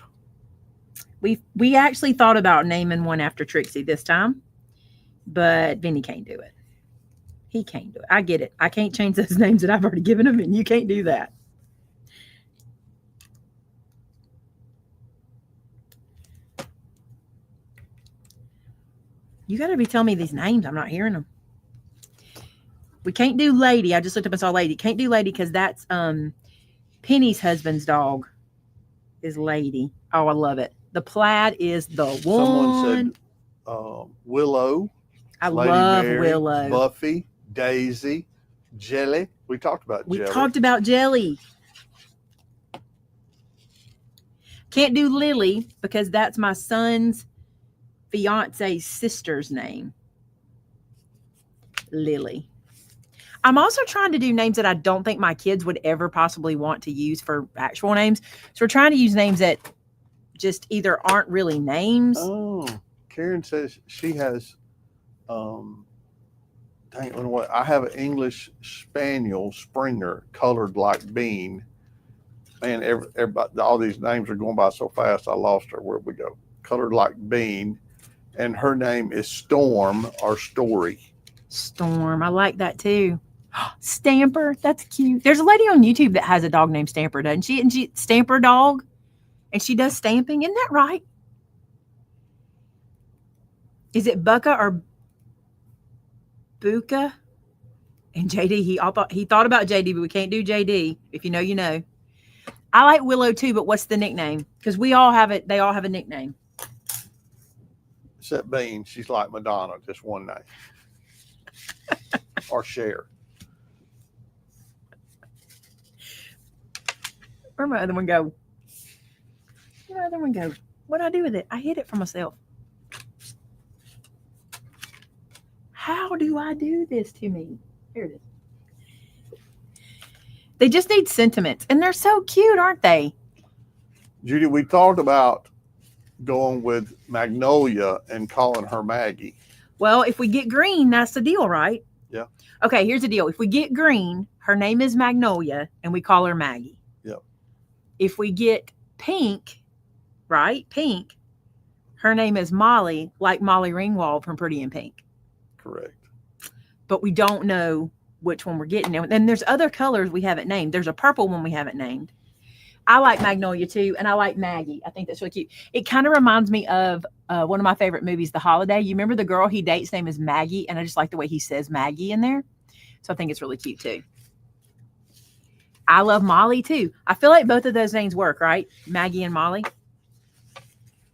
S1: We actually thought about naming one after Trixie this time, but Vinny can't do it. He can't do it. I get it. I can't change those names that I've already given him, and you can't do that. You got to be telling me these names. I'm not hearing them. We can't do Lady. I just looked up and saw Lady. Can't do Lady because that's Penny's husband's dog is Lady. Oh, I love it. The plaid is the one.
S2: Someone said Willow.
S1: I
S2: Lady
S1: love
S2: Mary,
S1: Willow.
S2: Buffy, Daisy, Jelly. We talked about Jelly.
S1: We talked about Jelly. Can't do Lily because that's my son's fiance's sister's name. Lily. I'm also trying to do names that I don't think my kids would ever possibly want to use for actual names. So we're trying to use names that just either aren't really names.
S2: Oh, Karen says she has, dang, you know what? I have an English Spaniel Springer colored like bean. Man, everybody, all these names are going by so fast. I lost her. Where'd we go? Colored like bean. And her name is Storm or Story.
S1: Storm. I like that too. Stamper. That's cute. There's a lady on YouTube that has a dog named Stamper, doesn't she? And she Stamper dog. And she does stamping. Isn't that right? Is it Bucka or Buka? And JD, he thought about JD, but we can't do JD. If you know, you know. I like Willow too, but what's the nickname? Because we all have it. They all have a nickname.
S2: Except Bean, she's like Madonna, just one name. Or Cher.
S1: Where'd my other one go? Where'd my other one go? What'd I do with it? I hid it from myself. How do I do this to me? Here it is. They just need sentiments, and they're so cute, aren't they?
S2: Judy, we talked about going with Magnolia and calling her Maggie.
S1: Well, if we get green, that's the deal, right?
S2: Yeah.
S1: Okay, here's the deal. If we get green, her name is Magnolia, and we call her Maggie.
S2: Yep.
S1: If we get pink, right? Pink, her name is Molly, like Molly Ringwald from Pretty in Pink.
S2: Correct.
S1: But we don't know which one we're getting. And there's other colors we haven't named. There's a purple one we haven't named. I like Magnolia too, and I like Maggie. I think that's really cute. It kind of reminds me of one of my favorite movies, The Holiday. You remember the girl he dates' name is Maggie, and I just like the way he says Maggie in there. So I think it's really cute too. I love Molly too. I feel like both of those names work, right? Maggie and Molly.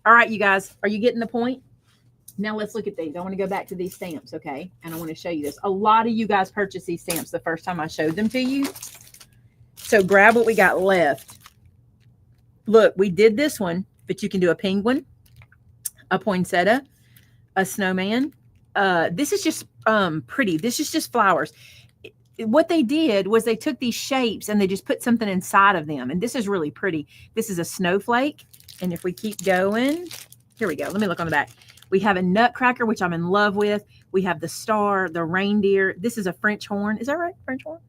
S1: All right, you guys, are you getting the point? Now let's look at these. I want to go back to these stamps, okay? And I want to show you this. A lot of you guys purchased these stamps the first time I showed them to you. So grab what we got left. Look, we did this one, but you can do a penguin, a poinsettia, a snowman. This is just pretty. This is just flowers. What they did was they took these shapes and they just put something inside of them. And this is really pretty. This is a snowflake. And if we keep going, here we go. Let me look on the back. We have a nutcracker, which I'm in love with. We have the star, the reindeer. This is a French horn. Is that right? French horn?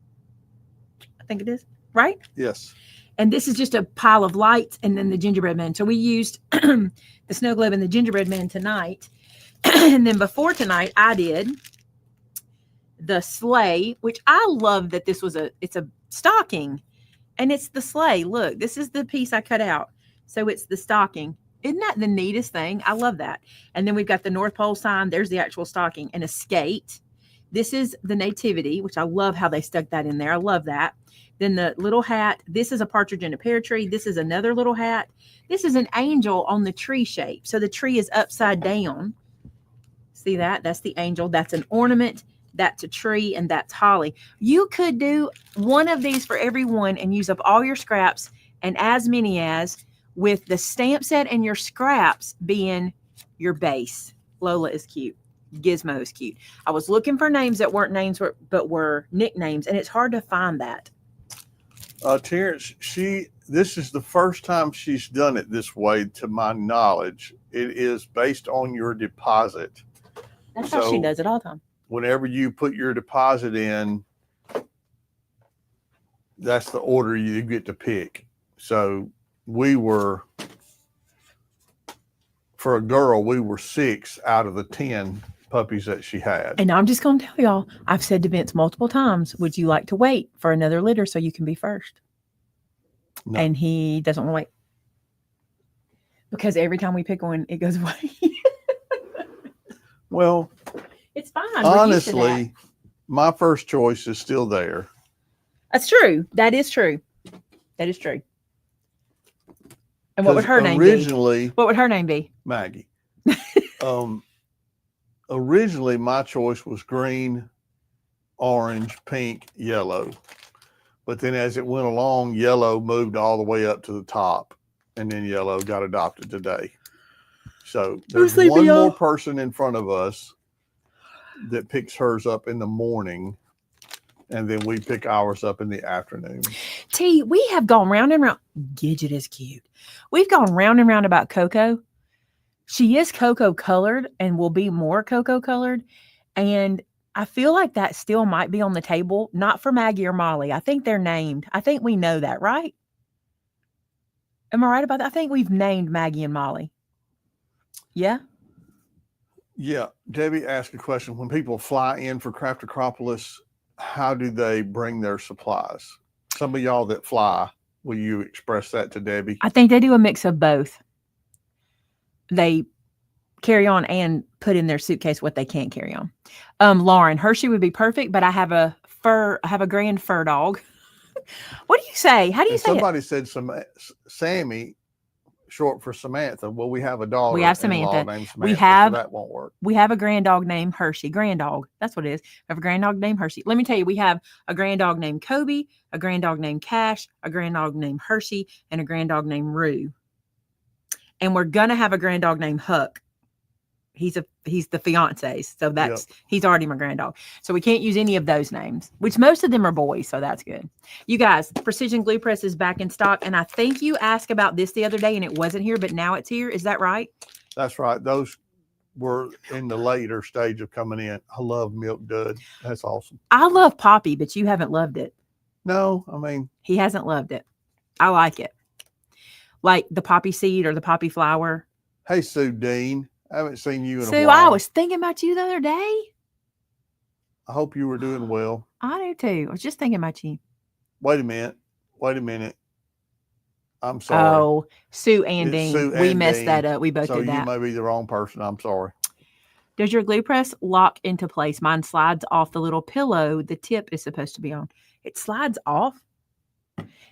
S1: I think it is. Right?
S2: Yes.
S1: And this is just a pile of lights and then the gingerbread man. So we used the snow globe and the gingerbread man tonight. And then before tonight, I did the sleigh, which I love that this was it's a stocking. And it's the sleigh. Look, this is the piece I cut out. So it's the stocking. Isn't that the neatest thing? I love that. And then we've got the North Pole sign. There's the actual stocking and a skate. This is the nativity, which I love how they stuck that in there. I love that. Then the little hat. This is a partridge in a pear tree. This is another little hat. This is an angel on the tree shape. So the tree is upside down. See that? That's the angel. That's an ornament. That's a tree. And that's holly. You could do one of these for everyone and use up all your scraps and as many as, with the stamp set and your scraps being your base. Lola is cute. Gizmo is cute. I was looking for names that weren't names but were nicknames, and it's hard to find that.
S2: Terrence, this is the first time she's done it this way, to my knowledge. It is based on your deposit.
S1: That's how she does it all the time.
S2: Whenever you put your deposit in, that's the order you get to pick. So for a girl, we were 6 out of the 10 puppies that she had.
S1: And I'm just going to tell y'all, I've said to Vince multiple times, would you like to wait for another litter so you can be first? No. And he doesn't want to wait. Because every time we pick one, it goes away.
S2: Well,
S1: it's fine.
S2: Honestly, my first choice is still there.
S1: That's true. That is true. That is true. And what would her name be? What would her name be?
S2: Maggie. Originally, my choice was green, orange, pink, yellow. But then as it went along, yellow moved all the way up to the top. And then yellow got adopted today. So there's one more person in front of us that picks hers up in the morning. and then we pick ours up in the afternoon.
S1: T, we have gone round and round. Gidget is cute. We've gone round and round about Coco. She is cocoa colored and will be more cocoa colored. And I feel like that still might be on the table, not for Maggie or Molly. I think they're named. I think we know that, right? Am I right about that? I think we've named Maggie and Molly. Yeah?
S2: Yeah. Debbie asked a question. When people fly in for Craft Acropolis, how do they bring their supplies? Some of y'all that fly, will you express that to Debbie?
S1: I think they do a mix of both. They carry on and put in their suitcase what they can't carry on. Lauren, Hershey would be perfect, but I have a grand fur dog. What do you say? How do you say
S2: somebody said Sammy, short for Samantha. Well, we have a dog.
S1: We have Samantha.
S2: Named Samantha.
S1: We have,
S2: so that won't work.
S1: We have a grand dog named Hershey. Grand dog. That's what it is. We have a grand dog named Hershey. Let me tell you, we have a grand dog named Kobe, a grand dog named Cash, a grand dog named Hershey, and a grand dog named Rue. And we're gonna have a grand dog named Huck. He's the fiance's, so he's already my grand dog. So we can't use any of those names, which most of them are boys, so that's good. You guys, Precision Glue Press is back in stock, and I think you asked about this the other day, and it wasn't here, but now it's here. Is that right?
S2: That's right. Those were in the later stage of coming in. I love Milk Dud. That's awesome.
S1: I love Poppy, but you haven't loved it.
S2: No, I mean
S1: he hasn't loved it. I like it, like the poppy seed or the poppy flower.
S2: Hey, Sue Dean. I haven't seen you in a
S1: while.
S2: while.
S1: I was thinking about you the other day.
S2: I hope you were doing well.
S1: I do too. I was just thinking about you.
S2: Wait a minute. I'm sorry.
S1: Oh, Sue and Dean. We messed that up. We both did that.
S2: So you may be the wrong person. I'm sorry.
S1: Does your glue press lock into place? Mine slides off the little pillow the tip is supposed to be on. It slides off.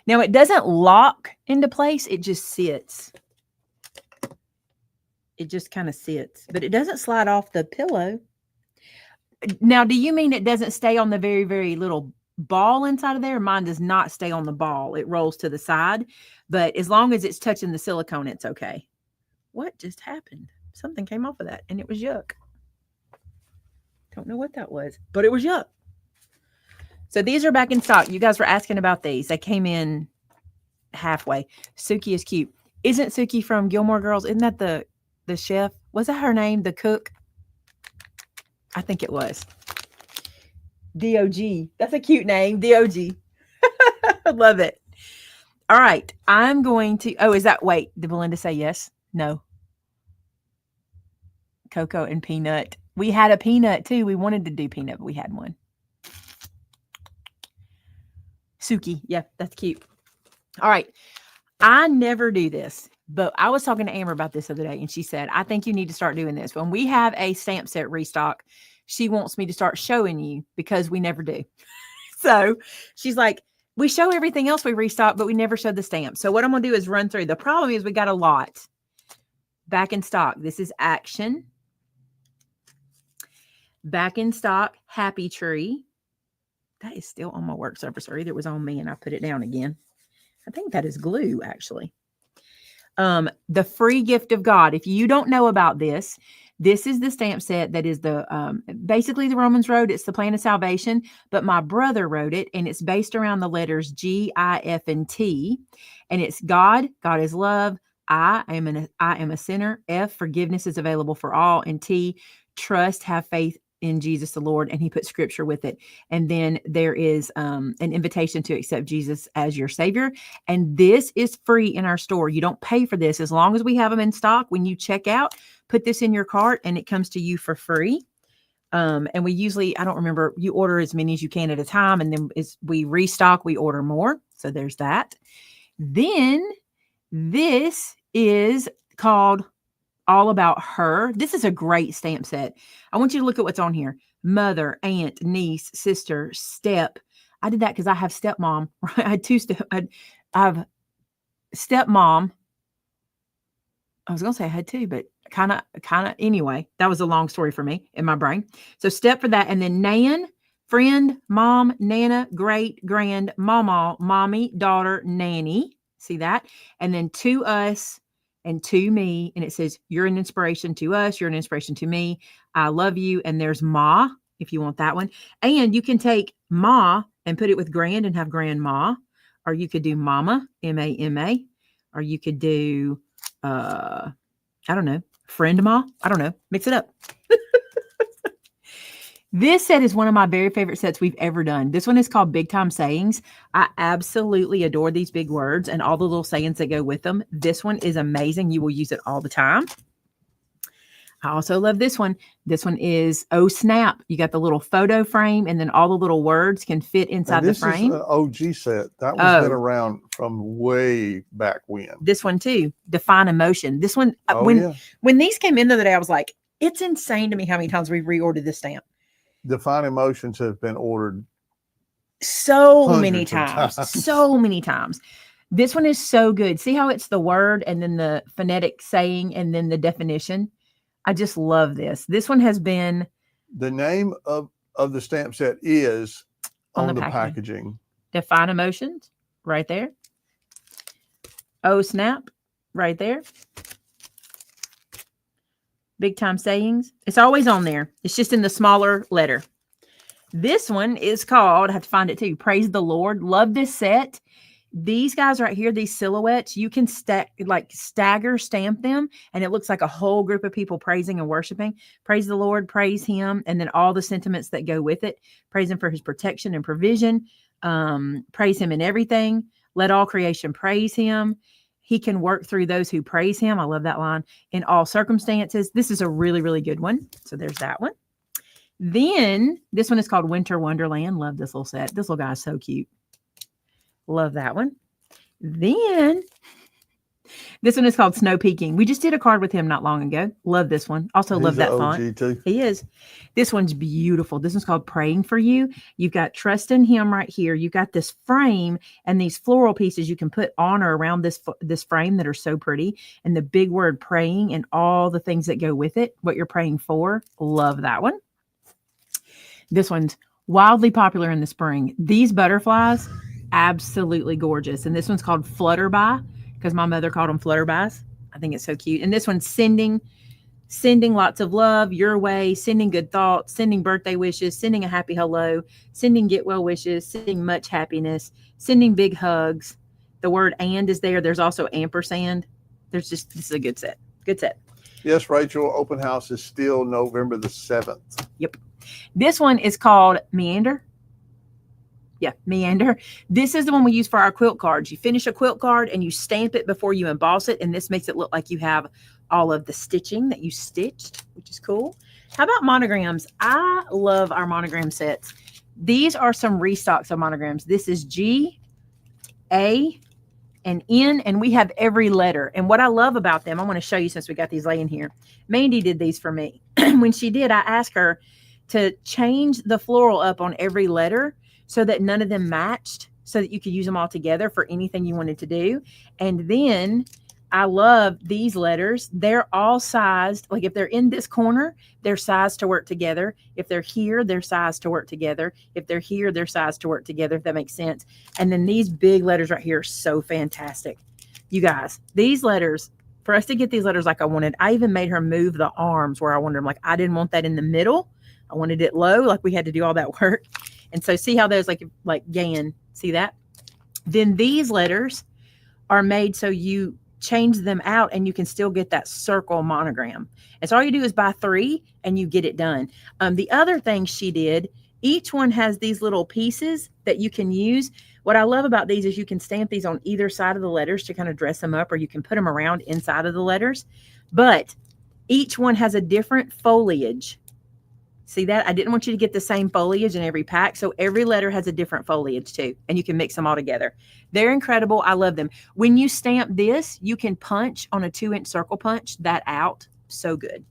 S1: Now, it doesn't lock into place. It just sits. It just kind of sits, but it doesn't slide off the pillow. Now, do you mean it doesn't stay on the very, very little ball inside of there? Mine does not stay on the ball. It rolls to the side, but as long as it's touching the silicone, it's okay. What just happened? Something came off of that, and it was yuck. Don't know what that was, but it was yuck. So these are back in stock. You guys were asking about these. They came in halfway. Suki is cute. Isn't Suki from Gilmore Girls? Isn't that the chef? Was that her name? The cook? I think it was. DOG. That's a cute name. DOG. I love it. All right. I'm going to, wait, did Belinda say yes? No. Cocoa and peanut. We had a peanut too. We wanted to do peanut, but we had one. Suki. Yeah, that's cute. All right. I never do this, but I was talking to Amber about this the other day, and she said, I think you need to start doing this. When we have a stamp set restock, she wants me to start showing you because we never do. So she's like, we show everything else we restock, but we never show the stamp. So what I'm going to do is run through. The problem is we got a lot back in stock. This is Action. Back in stock, Happy Tree. That is still on my work surface, or either it was on me and I put it down again. I think that is glue, actually. The Free Gift of God. If you don't know about this, this is the stamp set that is basically the Romans Road. It's the Plan of Salvation, but my brother wrote it, and it's based around the letters G, I, F, and T. And it's God. God is love. I am a sinner. F, forgiveness is available for all. And T, trust, have faith in Jesus the Lord, and he put scripture with it. And then there is an invitation to accept Jesus as your savior. And this is free in our store. You don't pay for this. As long as we have them in stock, when you check out, put this in your cart and it comes to you for free. And we usually, I don't remember, you order as many as you can at a time. And then as we restock, we order more. So there's that. Then this is called All About Her. This is a great stamp set. I want you to look at what's on here. Mother, aunt, niece, sister, step. I did that because I have stepmom. Right? I had two I have stepmom. I was going to say I had two, but kind of anyway. That was a long story for me in my brain. So step for that. And then Nan, friend, mom, Nana, great, grand, mama, mommy, daughter, nanny. See that? And then to us and to me. And it says, you're an inspiration to us. You're an inspiration to me. I love you. And there's Ma if you want that one. And you can take Ma and put it with grand and have grandma, or you could do mama, M-A-M-A, or you could do, I don't know, friend ma. I don't know. Mix it up. This set is one of my very favorite sets we've ever done. This one is called Big Time Sayings. I absolutely adore these big words and all the little sayings that go with them. This one is amazing. You will use it all the time. I also love this one. This one is Oh Snap. You got the little photo frame, and then all the little words can fit inside the frame.
S2: This is an OG set. That one's been around from way back when.
S1: This one too, Define Emotion. This one, when these came in the other day, I was like, it's insane to me how many times we've reordered this stamp.
S2: Define Emotions have been ordered
S1: so many times. So many times. This one is so good. See how it's the word and then the phonetic saying and then the definition. I just love this. This one has been.
S2: The name of the stamp set is on the packaging.
S1: Define Emotions, right there. Oh Snap, right there. Big Time Sayings. It's always on there. It's just in the smaller letter. This one is called, I have to find it too, Praise the Lord. Love this set. These guys right here, these silhouettes, you can stagger stamp them, and it looks like a whole group of people praising and worshiping. Praise the Lord, praise him, and then all the sentiments that go with it. Praise him for his protection and provision. Praise him in everything. Let all creation praise him. He can work through those who praise him. I love that line. In all circumstances. This is a really, really good one. So there's that one. Then this one is called Winter Wonderland. Love this little set. This little guy is so cute. Love that one. Then this one is called Snow Peaking. We just did a card with him not long ago. Love this one. Also love that font.
S2: Too.
S1: He is. This one's beautiful. This one's called Praying for You. You've got Trust in Him right here. You've got this frame and these floral pieces you can put on or around this frame that are so pretty. And the big word praying and all the things that go with it, what you're praying for. Love that one. This one's wildly popular in the spring. These butterflies, absolutely gorgeous. And this one's called Flutterby because my mother called them flutterbys. I think it's so cute. And this one's sending lots of love your way, sending good thoughts, sending birthday wishes, sending a happy hello, sending get well wishes, sending much happiness, sending big hugs. The word and is there. There's also ampersand. This is a good set. Good set.
S2: Yes, Rachel, open house is still November the 7th.
S1: Yep. This one is called Meander. Yeah, Meander. This is the one we use for our quilt cards. You finish a quilt card and you stamp it before you emboss it. And this makes it look like you have all of the stitching that you stitched, which is cool. How about monograms? I love our monogram sets. These are some restocks of monograms. This is G, A, and N, and we have every letter. And what I love about them, I want to show you since we got these laying here. Mandy did these for me. When she did, I asked her to change the floral up on every letter so that none of them matched, so that you could use them all together for anything you wanted to do. And then I love these letters. They're all sized. Like if they're in this corner, they're sized to work together. If they're here, they're sized to work together. If they're here, they're sized to work together, if that makes sense. And then these big letters right here are so fantastic. You guys, these letters, for us to get these letters like I wanted, I even made her move the arms where I wanted them. Like I didn't want that in the middle. I wanted it low, like we had to do all that work. And so see how those like Gan, see that? Then these letters are made so you change them out and you can still get that circle monogram. And so all you do is buy 3 and you get it done. The other thing she did, each one has these little pieces that you can use. What I love about these is you can stamp these on either side of the letters to kind of dress them up, or you can put them around inside of the letters. But each one has a different foliage. See that? I didn't want you to get the same foliage in every pack. So every letter has a different foliage too. And you can mix them all together. They're incredible. I love them. When you stamp this, you can punch on a 2-inch circle punch that out. So good.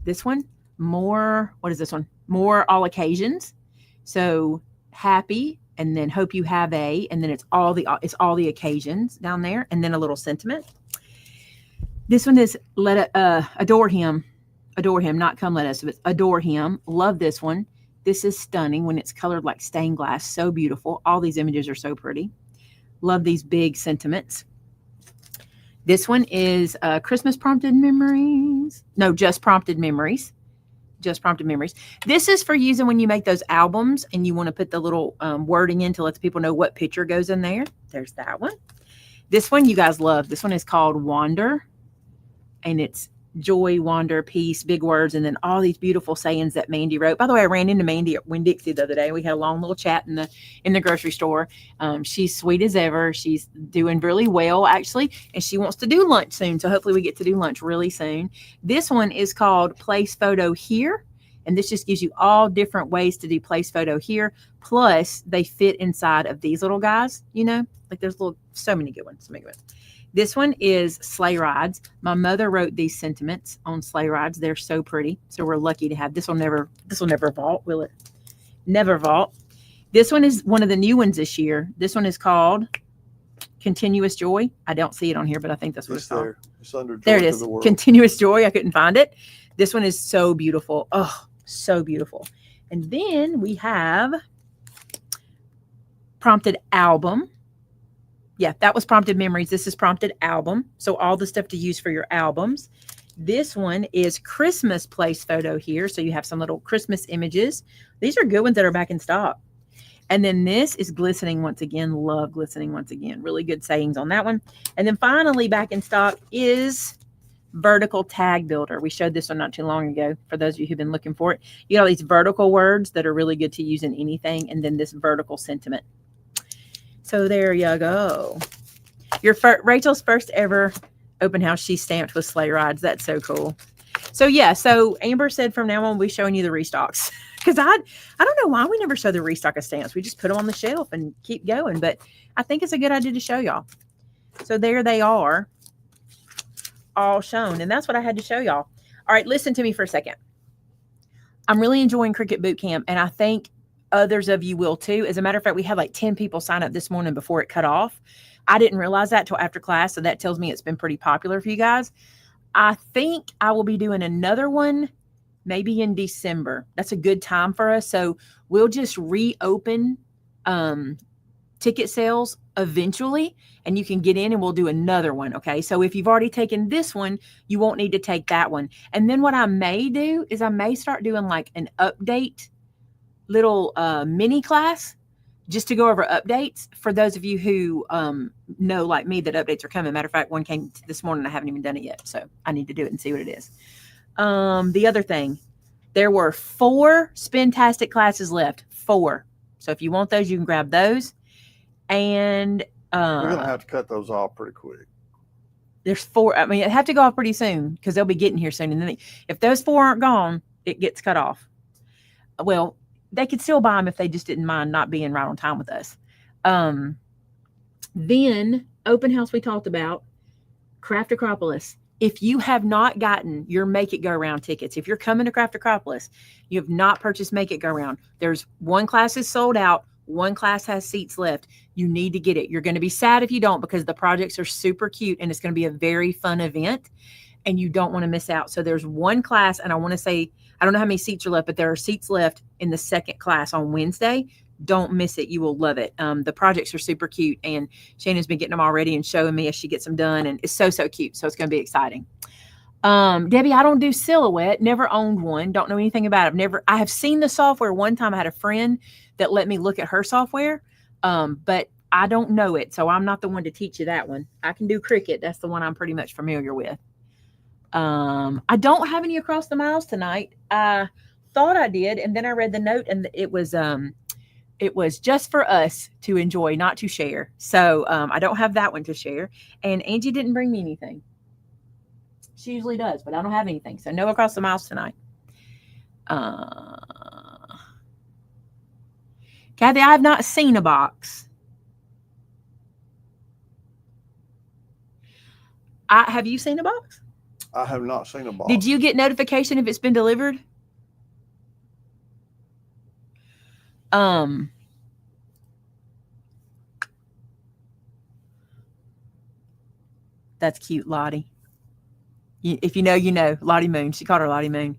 S1: This one, more, what is this one? More all occasions. So happy, and then hope you have a, and then it's all the occasions down there. And then a little sentiment. This one is adore him. Adore him, not come let us, but adore him. Love this one. This is stunning when it's colored like stained glass. So beautiful. All these images are so pretty. Love these big sentiments. This one is Christmas prompted memories. No, just prompted memories. just Prompted Memories. This is for using when you make those albums and you want to put the little wording in to let the people know what picture goes in there. There's that one. This one you guys love. This one is called Wander, and it's joy, wonder, peace, big words, and then all these beautiful sayings that Mandy wrote. By the way, I ran into Mandy at Winn-Dixie the other day. We had a long little chat in the grocery store. She's sweet as ever. She's doing really well, actually, and she wants to do lunch soon. So hopefully we get to do lunch really soon. This one is called Place Photo Here, and this just gives you all different ways to do place photo here. Plus, they fit inside of these little guys. You know, like there's so many good ones. This one is sleigh rides. My mother wrote these sentiments on sleigh rides. They're so pretty. So we're lucky to have this will never vault, will it? Never vault. This one is one of the new ones this year. This one is called Continuous Joy. I don't see it on here, but I think that's what it's called.
S2: It's under Joy
S1: there it is.
S2: To the World.
S1: Continuous Joy. I couldn't find it. This one is so beautiful. Oh, so beautiful. And then we have Prompted Album. Yeah, that was Prompted Memories. This is Prompted Album. So all the stuff to use for your albums. This one is Christmas Place Photo here. So you have some little Christmas images. These are good ones that are back in stock. And then this is Glistening Once Again. Love Glistening Once Again. Really good sayings on that one. And then finally back in stock is Vertical Tag Builder. We showed this one not too long ago for those of you who've been looking for it. You got all these vertical words that are really good to use in anything. And then this vertical sentiment. So there you go. Rachel's first ever open house she stamped with sleigh rides. That's so cool. So yeah, so Amber said from now on we'll be showing you the restocks. Because I don't know why we never show the restock of stamps. We just put them on the shelf and keep going. But I think it's a good idea to show y'all. So there they are, all shown. And that's what I had to show y'all. All right, listen to me for a second. I'm really enjoying Cricut Boot Camp, and I think others of you will too. As a matter of fact, we had like 10 people sign up this morning before it cut off. I didn't realize that till after class. So that tells me it's been pretty popular for you guys. I think I will be doing another one maybe in December. That's a good time for us. So we'll just reopen ticket sales eventually, and you can get in and we'll do another one. Okay. So if you've already taken this one, you won't need to take that one. And then what I may do is I may start doing like an update little mini class just to go over updates for those of you who know like me that updates are coming. Matter of fact, one came this morning. I haven't even done it yet. So I need to do it and see what it is. The other thing, there were 4 Spintastic classes left. 4. So if you want those, you can grab those. And
S2: we're going to have to cut those off pretty quick.
S1: There's 4. I mean, it have to go off pretty soon because they'll be getting here soon. And then if those 4 aren't gone, it gets cut off. Well, they could still buy them if they just didn't mind not being right on time with us. Then open house we talked about, Craft Acropolis. If you have not gotten your Make It Go Round tickets, if you're coming to Craft Acropolis, you have not purchased Make It Go Round. There's one class is sold out. One class has seats left. You need to get it. You're going to be sad if you don't because the projects are super cute and it's going to be a very fun event and you don't want to miss out. So there's one class, and I want to say, I don't know how many seats are left, but there are seats left in the second class on Wednesday. Don't miss it. You will love it. The projects are super cute, and Shannon's been getting them already and showing me as she gets them done, and it's so, so cute. So it's going to be exciting. Debbie, I don't do Silhouette. Never owned one. Don't know anything about it. I have seen the software. One time I had a friend that let me look at her software, but I don't know it. So I'm not the one to teach you that one. I can do Cricut. That's the one I'm pretty much familiar with. I don't have any across the miles tonight. I thought I did, and then I read the note, and it was just for us to enjoy, not to share. So I don't have that one to share. And Angie didn't bring me anything. She usually does, but I don't have anything. So no across the miles tonight. Kathy, I have not seen a box. Have you seen a box?
S2: I have not seen a box.
S1: Did you get notification if it's been delivered? That's cute, Lottie. If you know, you know. Lottie Moon. She called her Lottie Moon.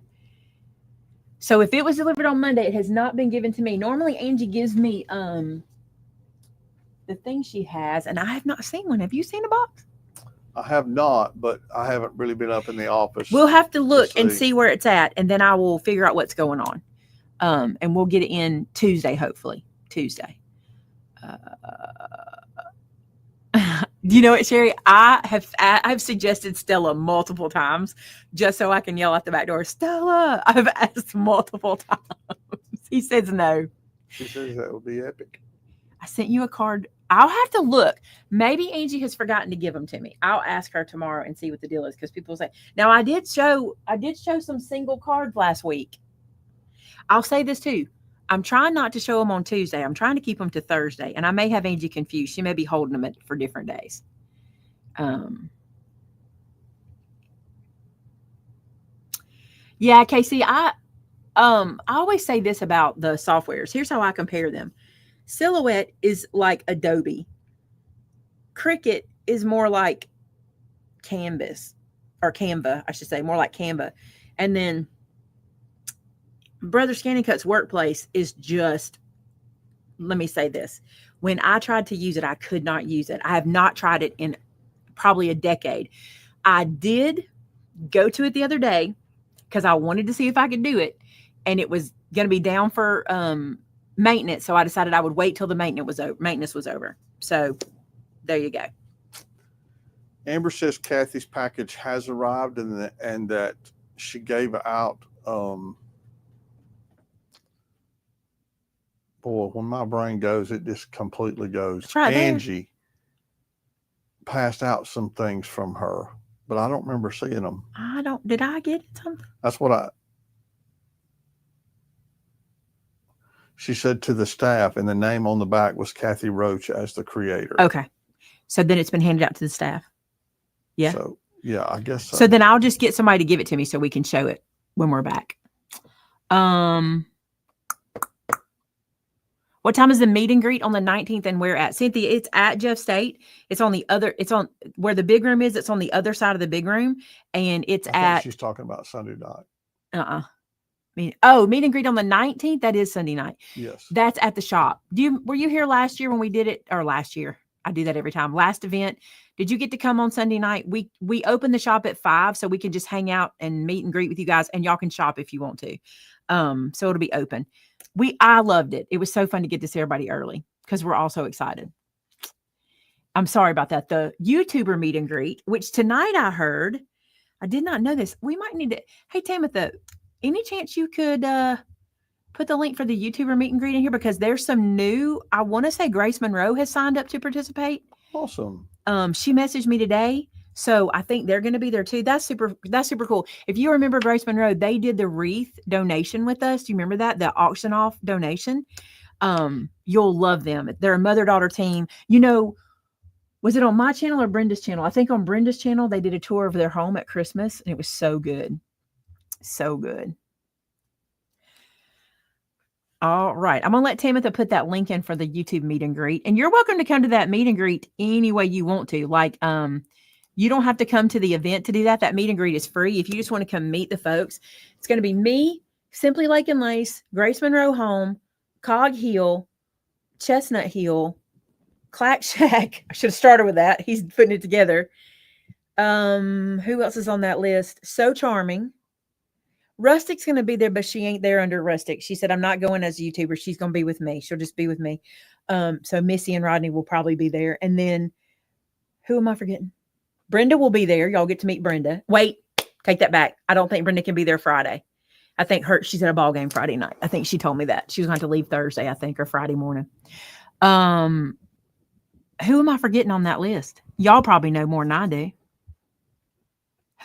S1: So if it was delivered on Monday, it has not been given to me. Normally, Angie gives me the thing she has, and I have not seen one. Have you seen a box?
S2: I have not, but I haven't really been up in the office.
S1: We'll have to look and
S2: see.
S1: see where it's at, and then I will figure out what's going on. And we'll get it in Tuesday, hopefully. Tuesday. Do you know what, Sherry? I've suggested Stella multiple times just so I can yell out the back door, Stella. I've asked multiple times. He says no.
S2: She says that would be epic.
S1: I sent you a card. I'll have to look. Maybe Angie has forgotten to give them to me. I'll ask her tomorrow and see what the deal is, because people say. Now I did show some single cards last week. I'll say this too. I'm trying not to show them on Tuesday. I'm trying to keep them to Thursday, and I may have Angie confused. She may be holding them for different days. Yeah, Casey, I always say this about the softwares. Here's how I compare them. Silhouette is like Adobe. Cricut is more like Canvas, or Canva, I should say, more like Canva. And then Brother Scanning Cut's Workplace is just, let me say this. When I tried to use it, I could not use it. I have not tried it in probably a decade. I did go to it the other day because I wanted to see if I could do it, and it was going to be down for maintenance. So I decided I would wait till the maintenance was over. So there you go.
S2: Amber says Kathy's package has arrived, and that she gave out. Boy, when my brain goes, it just completely goes.
S1: It's right there.
S2: Angie passed out some things from her, but I don't remember seeing them.
S1: Did I get something?
S2: That's what she said to the staff, and the name on the back was Kathy Roach as the creator.
S1: Okay. So then it's been handed out to the staff. Yeah.
S2: So, yeah, I guess so.
S1: So then I'll just get somebody to give it to me so we can show it when we're back. What time is the meet and greet on the 19th, and where at? Cynthia, it's at Jeff State. It's on where the big room is. It's on the other side of the big room, and I think
S2: she's talking about Sunday night.
S1: Meet and greet on the 19th. That is Sunday night.
S2: Yes. That's
S1: at the shop. Were you here last year when we did it? Or last year? I do that every time. Last event. Did you get to come on Sunday night? We open the shop at 5, so we can just hang out and meet and greet with you guys, and y'all can shop if you want to. So it'll be open. I loved it. It was so fun to get to see everybody early because we're all so excited. I'm sorry about that. The YouTuber meet and greet, which tonight I heard, I did not know this. We might need to. Hey, Tamitha, any chance you could put the link for the YouTuber meet and greet in here, because there's some new. I want to say Grace Monroe has signed up to participate.
S2: Awesome.
S1: She messaged me today, so I think they're going to be there too. That's super cool. If you remember Grace Monroe, they did the wreath donation with us. Do you remember that? The auction off donation. You'll love them. They're a mother-daughter team. You know, was it on my channel or Brenda's channel? I think on Brenda's channel, they did a tour of their home at Christmas, and it was so good. So good. All right. I'm going to let Tamitha put that link in for the YouTube meet and greet. And you're welcome to come to that meet and greet any way you want to. Like, you don't have to come to the event to do that. That meet and greet is free. If you just want to come meet the folks, it's going to be me, Simply Lake and Lace, Grace Monroe Home, Cog Hill, Chestnut Hill, Clack Shack. I should have started with that. He's putting it together. Who else is on that list? So Charming. Rustic's going to be there, but she ain't there under Rustic. She said, I'm not going as a YouTuber. She's going to be with me. She'll just be with me. So Missy and Rodney will probably be there. And then who am I forgetting? Brenda will be there. Y'all get to meet Brenda. Wait, take that back. I don't think Brenda can be there Friday. I think she's at a ball game Friday night. I think she told me that. She was going to leave Thursday, I think, or Friday morning. Who am I forgetting on that list? Y'all probably know more than I do.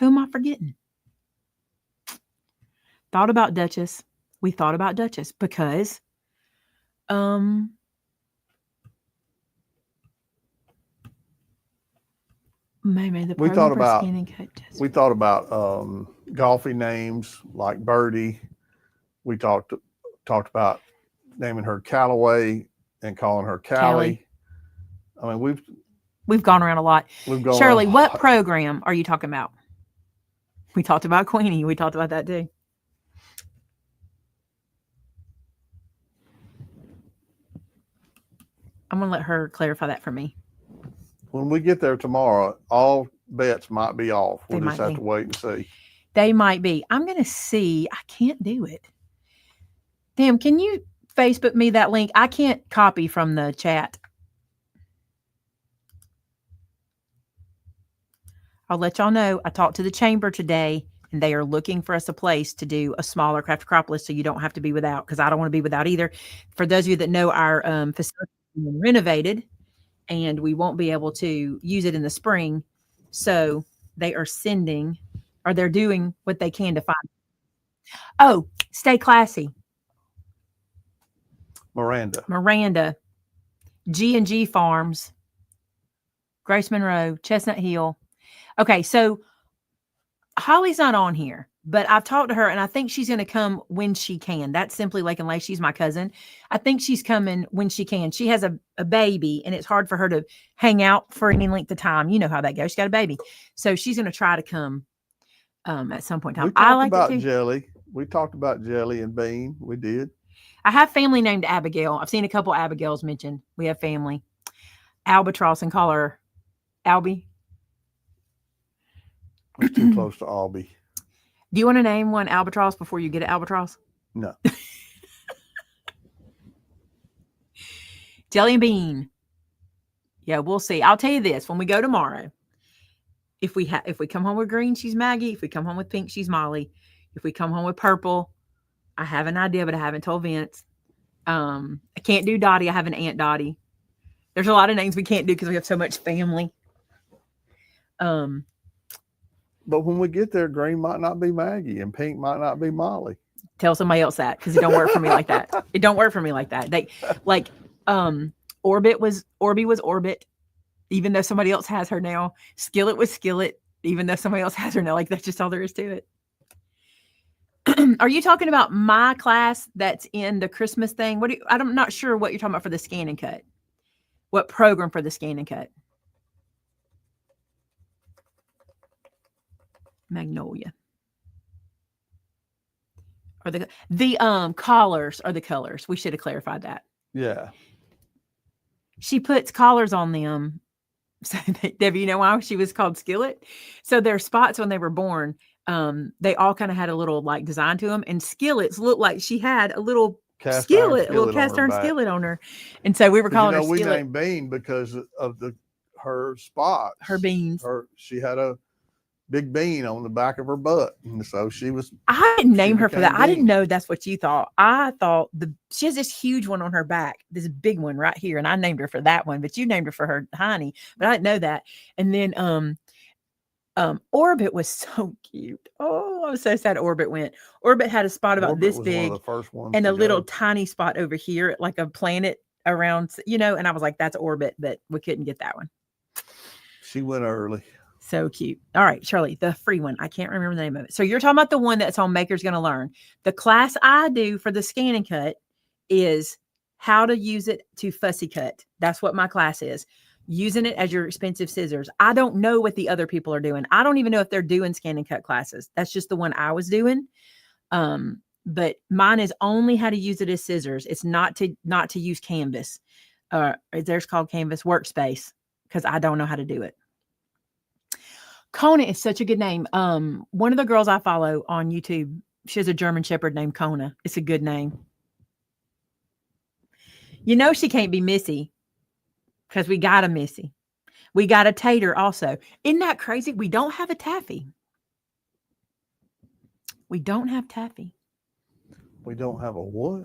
S1: Who am I forgetting? Thought about Duchess. We thought about Duchess because maybe
S2: we thought about golfing names like Birdie. We talked about naming her Callaway and calling her Callie. I mean,
S1: we've gone around a lot. Shirley, what program are you talking about? We talked about Queenie. We talked about that too. I'm going to let her clarify that for me.
S2: When we get there tomorrow, all bets might be off. We'll
S1: They
S2: just
S1: might
S2: have
S1: be.
S2: to wait and see.
S1: They might be. I'm going to see. I can't do it. Damn, can you Facebook me that link? I can't copy from the chat. I'll let y'all know. I talked to the chamber today, and they are looking for us a place to do a smaller craft acropolis, so you don't have to be without, because I don't want to be without either. For those of you that know, our facility is being renovated, and we won't be able to use it in the spring. So they are sending, or they're doing what they can to find. Oh, stay classy. Miranda, G&G Farms, Grace Monroe, Chestnut Hill. Okay, so Holly's not on here, but I've talked to her, and I think she's going to come when she can. That's Simply Lake and Lake. She's my cousin. I think she's coming when she can. She has a baby, and it's hard for her to hang out for any length of time. You know how that goes. She's got a baby. So she's going to try to come at some point in time.
S2: We talked about jelly. We talked about jelly and bean. We did.
S1: I have family named Abigail. I've seen a couple Abigails mentioned. We have family. Albatross, and call her Albie.
S2: It's too close to Albie.
S1: Do you want to name one Albatross before you get an Albatross?
S2: No.
S1: Jelly and bean. Yeah, we'll see. I'll tell you this: when we go tomorrow, if we come home with green, she's Maggie. If we come home with pink, she's Molly. If we come home with purple, I have an idea, but I haven't told Vince. I can't do Dottie. I have an Aunt Dottie. There's a lot of names we can't do because we have so much family.
S2: But when we get there, green might not be Maggie and pink might not be Molly.
S1: Tell somebody else that, because it don't work for me like that. It don't work for me like that. They like Orby was Orbit, even though somebody else has her now. Skillet was Skillet, even though somebody else has her now. Like, that's just all there is to it. Are you talking about my class that's in the Christmas thing? I'm not sure what you're talking about for the scan and cut. What program for the scan and cut? Magnolia. Or the collars are the colors. We should have clarified that.
S2: Yeah.
S1: She puts collars on them. So Debbie, you know why she was called Skillet? So their spots when they were born, they all kind of had a little like design to them, and skillets looked like she had a little skillet, a little cast iron skillet on her. And so we were calling her Skillet.
S2: We named Bean because of her spots.
S1: Her beans.
S2: She had a big bean on the back of her butt, and so she was.
S1: I didn't name her for that. Bean. I didn't know that's what you thought. I thought she has this huge one on her back, this big one right here, and I named her for that one. But you named her for her hiney, but I didn't know that. And then Orbit was so cute. Oh, I was so sad Orbit went. Orbit had a spot about this big,
S2: one of the first ones
S1: and a little tiny spot over here, like a planet around, and I was like, that's Orbit, but we couldn't get that one.
S2: She went early.
S1: So cute. All right, Shirley, the free one. I can't remember the name of it. So you're talking about the one that's on Maker's Gonna Learn. The class I do for the scan and cut is how to use it to fussy cut. That's what my class is. Using it as your expensive scissors. I don't know what the other people are doing. I don't even know if they're doing scan and cut classes. That's just the one I was doing. But mine is only how to use it as scissors. It's not to use Canvas. There's called Canvas Workspace, because I don't know how to do it. Kona is such a good name. One of the girls I follow on YouTube, she has a German Shepherd named Kona. It's a good name. You know she can't be Missy, because we got a Missy. We got a Tater also. Isn't that crazy? We don't have a Taffy. We don't have Taffy.
S2: We don't have a what?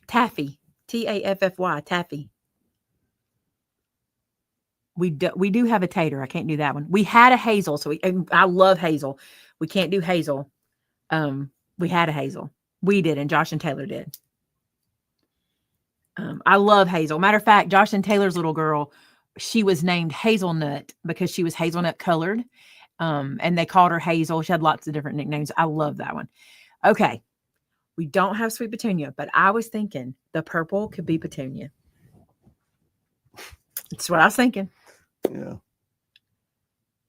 S1: Taffy. Taffy. Taffy. We do have a Tater. I can't do that one. We had a Hazel, I love Hazel. We can't do Hazel. We had a Hazel. We did, and Josh and Taylor did. I love Hazel. Matter of fact, Josh and Taylor's little girl, she was named Hazelnut because she was hazelnut colored. And they called her Hazel. She had lots of different nicknames. I love that one. Okay. We don't have Sweet Petunia, but I was thinking the purple could be Petunia. That's what I was thinking.
S2: Yeah.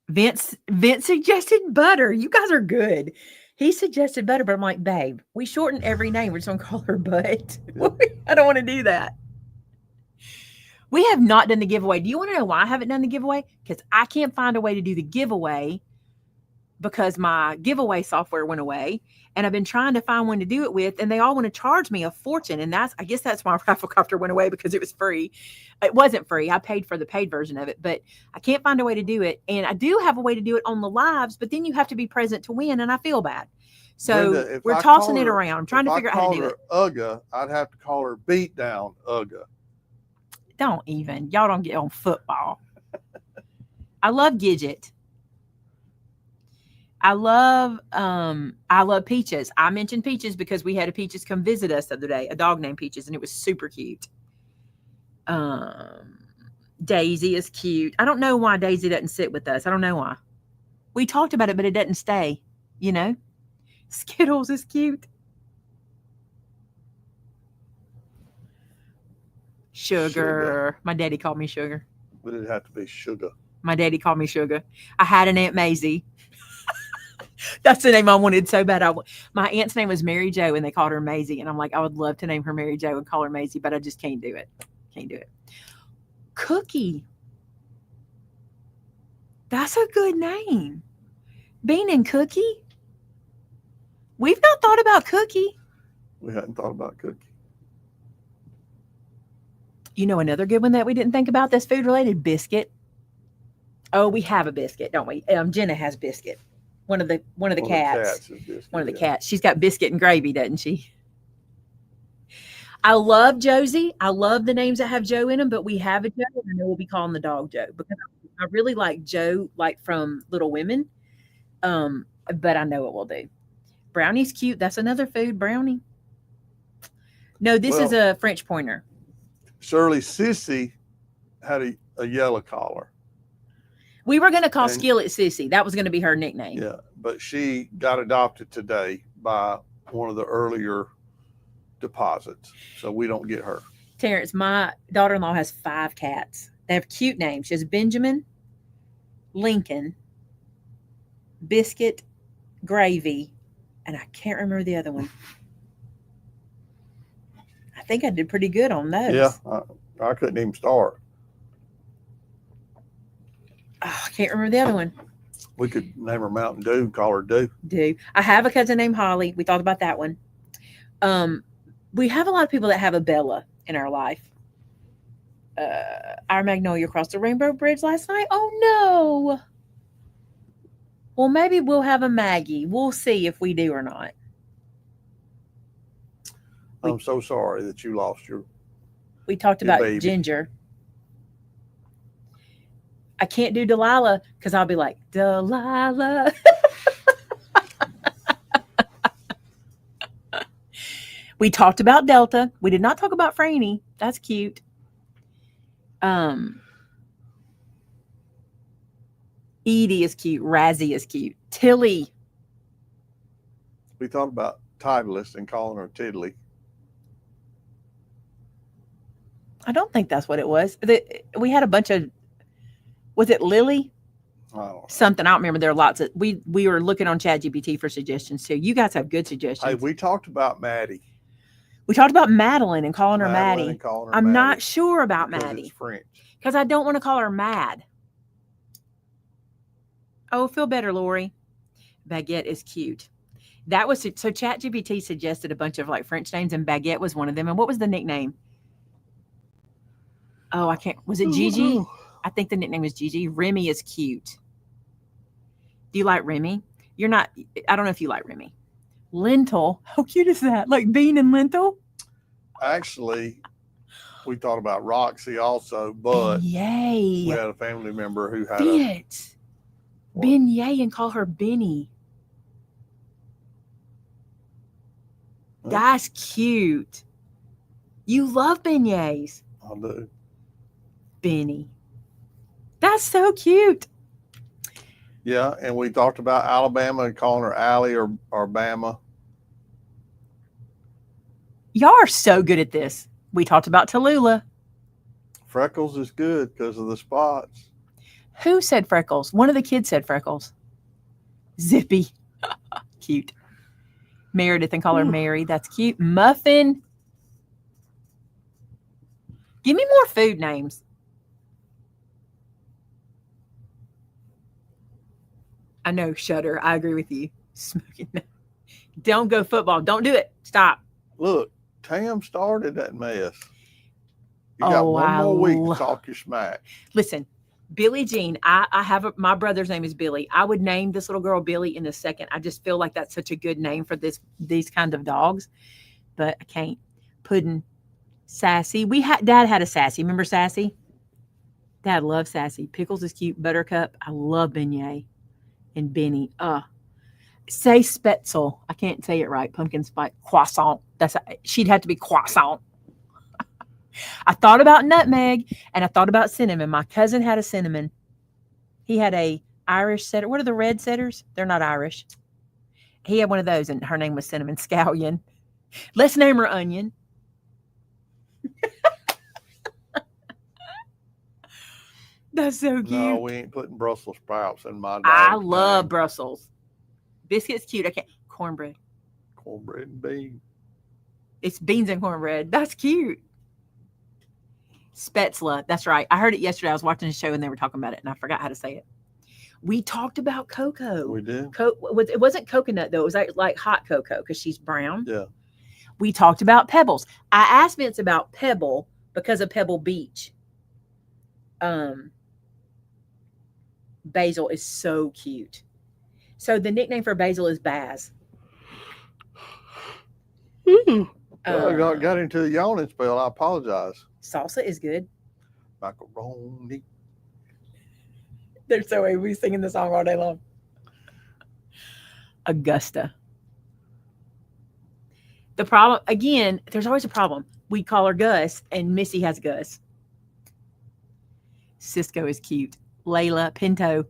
S1: Vince suggested Butter. You guys are good. He suggested Butter, but I'm like, babe, we shortened every name. We're just going to call her Butt. I don't want to do that. We have not done the giveaway. Do you want to know why I haven't done the giveaway? Because I can't find a way to do the giveaway because my giveaway software went away. And I've been trying to find one to do it with, and they all want to charge me a fortune. And I guess that's why Rafflecopter went away, because it was free. It wasn't free. I paid for the paid version of it, but I can't find a way to do it. And I do have a way to do it on the lives, but then you have to be present to win, and I feel bad. So
S2: Brenda,
S1: we're tossing it around. I'm trying to figure out how to do it.
S2: Ugga, I'd have to call her Beat Down Ugga.
S1: Don't even. Y'all don't get on football. I love Gidget. I love Peaches. I mentioned Peaches because we had a Peaches come visit us the other day, a dog named Peaches, and it was super cute. Daisy is cute. I don't know why Daisy doesn't sit with us. I don't know why. We talked about it, but it doesn't stay, you know? Skittles is cute. Sugar. My daddy called me Sugar.
S2: But it'd have to be Sugar.
S1: My daddy called me Sugar. I had an Aunt Maisie. That's the name I wanted so bad. My aunt's name was Mary Jo, and they called her Maisie. And I'm like, I would love to name her Mary Jo and call her Maisie, but I just can't do it. Can't do it. Cookie. That's a good name. Bean and Cookie. We've not thought about Cookie.
S2: We hadn't thought about Cookie.
S1: You know another good one that we didn't think about that's food related? Biscuit. Oh, we have a Biscuit, don't we? Jenna has Biscuit. One of the cats. One of the cats. She's got Biscuit and gravy, doesn't she? I love Josie. I love the names that have Joe in them, but we have a Joe, and I know we'll be calling the dog Joe because I really like Joe, like from Little Women. But I know what we'll do. Brownie's cute. That's another food, Brownie. No, this is a French pointer.
S2: Shirley Sissy had a yellow collar.
S1: We were going to call Skillet Sissy. That was going to be her nickname.
S2: Yeah, but she got adopted today by one of the earlier deposits, so we don't get her.
S1: Terrence, my daughter-in-law has 5 cats. They have cute names. She has Benjamin, Lincoln, Biscuit, Gravy, and I can't remember the other one. I think I did pretty good on those.
S2: Yeah, I couldn't even start.
S1: Oh, I can't remember the other one.
S2: We could name her Mountain Dew and call her Dew.
S1: I have a cousin named Holly. We thought about that one. We have a lot of people that have a Bella in our life. Our Magnolia crossed the Rainbow Bridge last night. Oh, no. Well, maybe we'll have a Maggie. We'll see if we do or not.
S2: I'm so sorry that you lost your
S1: We talked about
S2: baby.
S1: Ginger. I can't do Delilah because I'll be like, Delilah. We talked about Delta. We did not talk about Franny. That's cute. Edie is cute. Razzie is cute. Tilly.
S2: We thought about Titleist and calling her Tiddly.
S1: I don't think that's what it was. We had a bunch of, was it Lily? Something. I don't remember. There are lots of, we were looking on ChatGPT for suggestions too. You guys have good suggestions.
S2: Hey, we talked about Maddie.
S1: We talked about Madeline and calling her Maddie. I'm not sure about Maddie.
S2: It's French.
S1: Because I don't want to call her Mad. Oh, feel better, Lori. Baguette is cute. That was, so ChatGPT suggested a bunch of like French names, and Baguette was one of them. And what was the nickname? Oh, I can't. Was it Gigi? I think the nickname was Gigi. Remy is cute. Do you like Remy? You're not, I don't know if you like Remy. Lentil. How cute is that? Like bean and lentil?
S2: Actually, we thought about Roxy also, but
S1: Yay.
S2: we had a family member who had
S1: Beignet and call her Benny. That's cute. You love beignets.
S2: I do.
S1: Benny. That's so cute.
S2: Yeah, and we talked about Alabama and calling her Allie or Bama.
S1: Y'all are so good at this. We talked about Tallulah.
S2: Freckles is good because of the spots.
S1: Who said Freckles? One of the kids said Freckles. Zippy. Cute. Meredith and call her Mary. That's cute. Muffin. Give me more food names. I know, Shudder. I agree with you. Smoking. Don't go football. Don't do it. Stop.
S2: Look, Tam started that mess. You got
S1: Oh,
S2: one more week to talk your smack.
S1: Listen, Billie Jean. I have my brother's name is Billy. I would name this little girl Billy in a second. I just feel like that's such a good name for these kind of dogs, but I can't. Puddin', Sassy. Dad had a Sassy. Remember Sassy? Dad loved Sassy. Pickles is cute. Buttercup. I love Beignet and Benny. Say Spetzel. I can't say it right. Pumpkin spice croissant. She'd have to be croissant. I thought about nutmeg and I thought about cinnamon. My cousin had a cinnamon. He had a Irish setter. What are the red setters? They're not Irish. He had one of those and her name was Cinnamon Scallion. Let's name her Onion. That's so cute.
S2: No, we ain't putting Brussels sprouts in my dog.
S1: I love Brussels. Biscuit's cute. I can't. Cornbread.
S2: Cornbread and beans.
S1: It's beans and cornbread. That's cute. Spätzle. That's right. I heard it yesterday. I was watching a show and they were talking about it and I forgot how to say it. We talked about cocoa.
S2: We did.
S1: It wasn't coconut though. It was like hot cocoa because she's brown.
S2: Yeah.
S1: We talked about pebbles. I asked Vince about Pebble because of Pebble Beach. Basil is so cute. So the nickname for Basil is Baz.
S2: I got into a yawning spell. I apologize.
S1: Salsa is good.
S2: Macaroni.
S1: There's so way we singing the song all day long. Augusta. The problem, again, there's always a problem. We call her Gus, and Missy has Gus. Cisco is cute. Layla, Pinto.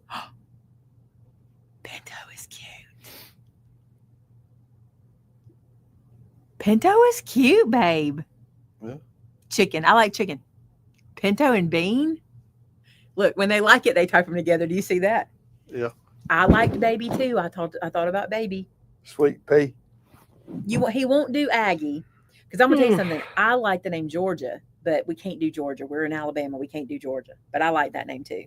S1: Pinto is cute. Pinto is cute, babe.
S2: Yeah.
S1: Chicken. I like chicken. Pinto and Bean. Look, when they like it, they type them together. Do you see that?
S2: Yeah.
S1: I liked Baby too. I thought about Baby.
S2: Sweet pea.
S1: He won't do Aggie because I'm gonna tell you something. I like the name Georgia, but we can't do Georgia. We're in Alabama. We can't do Georgia, but I like that name too.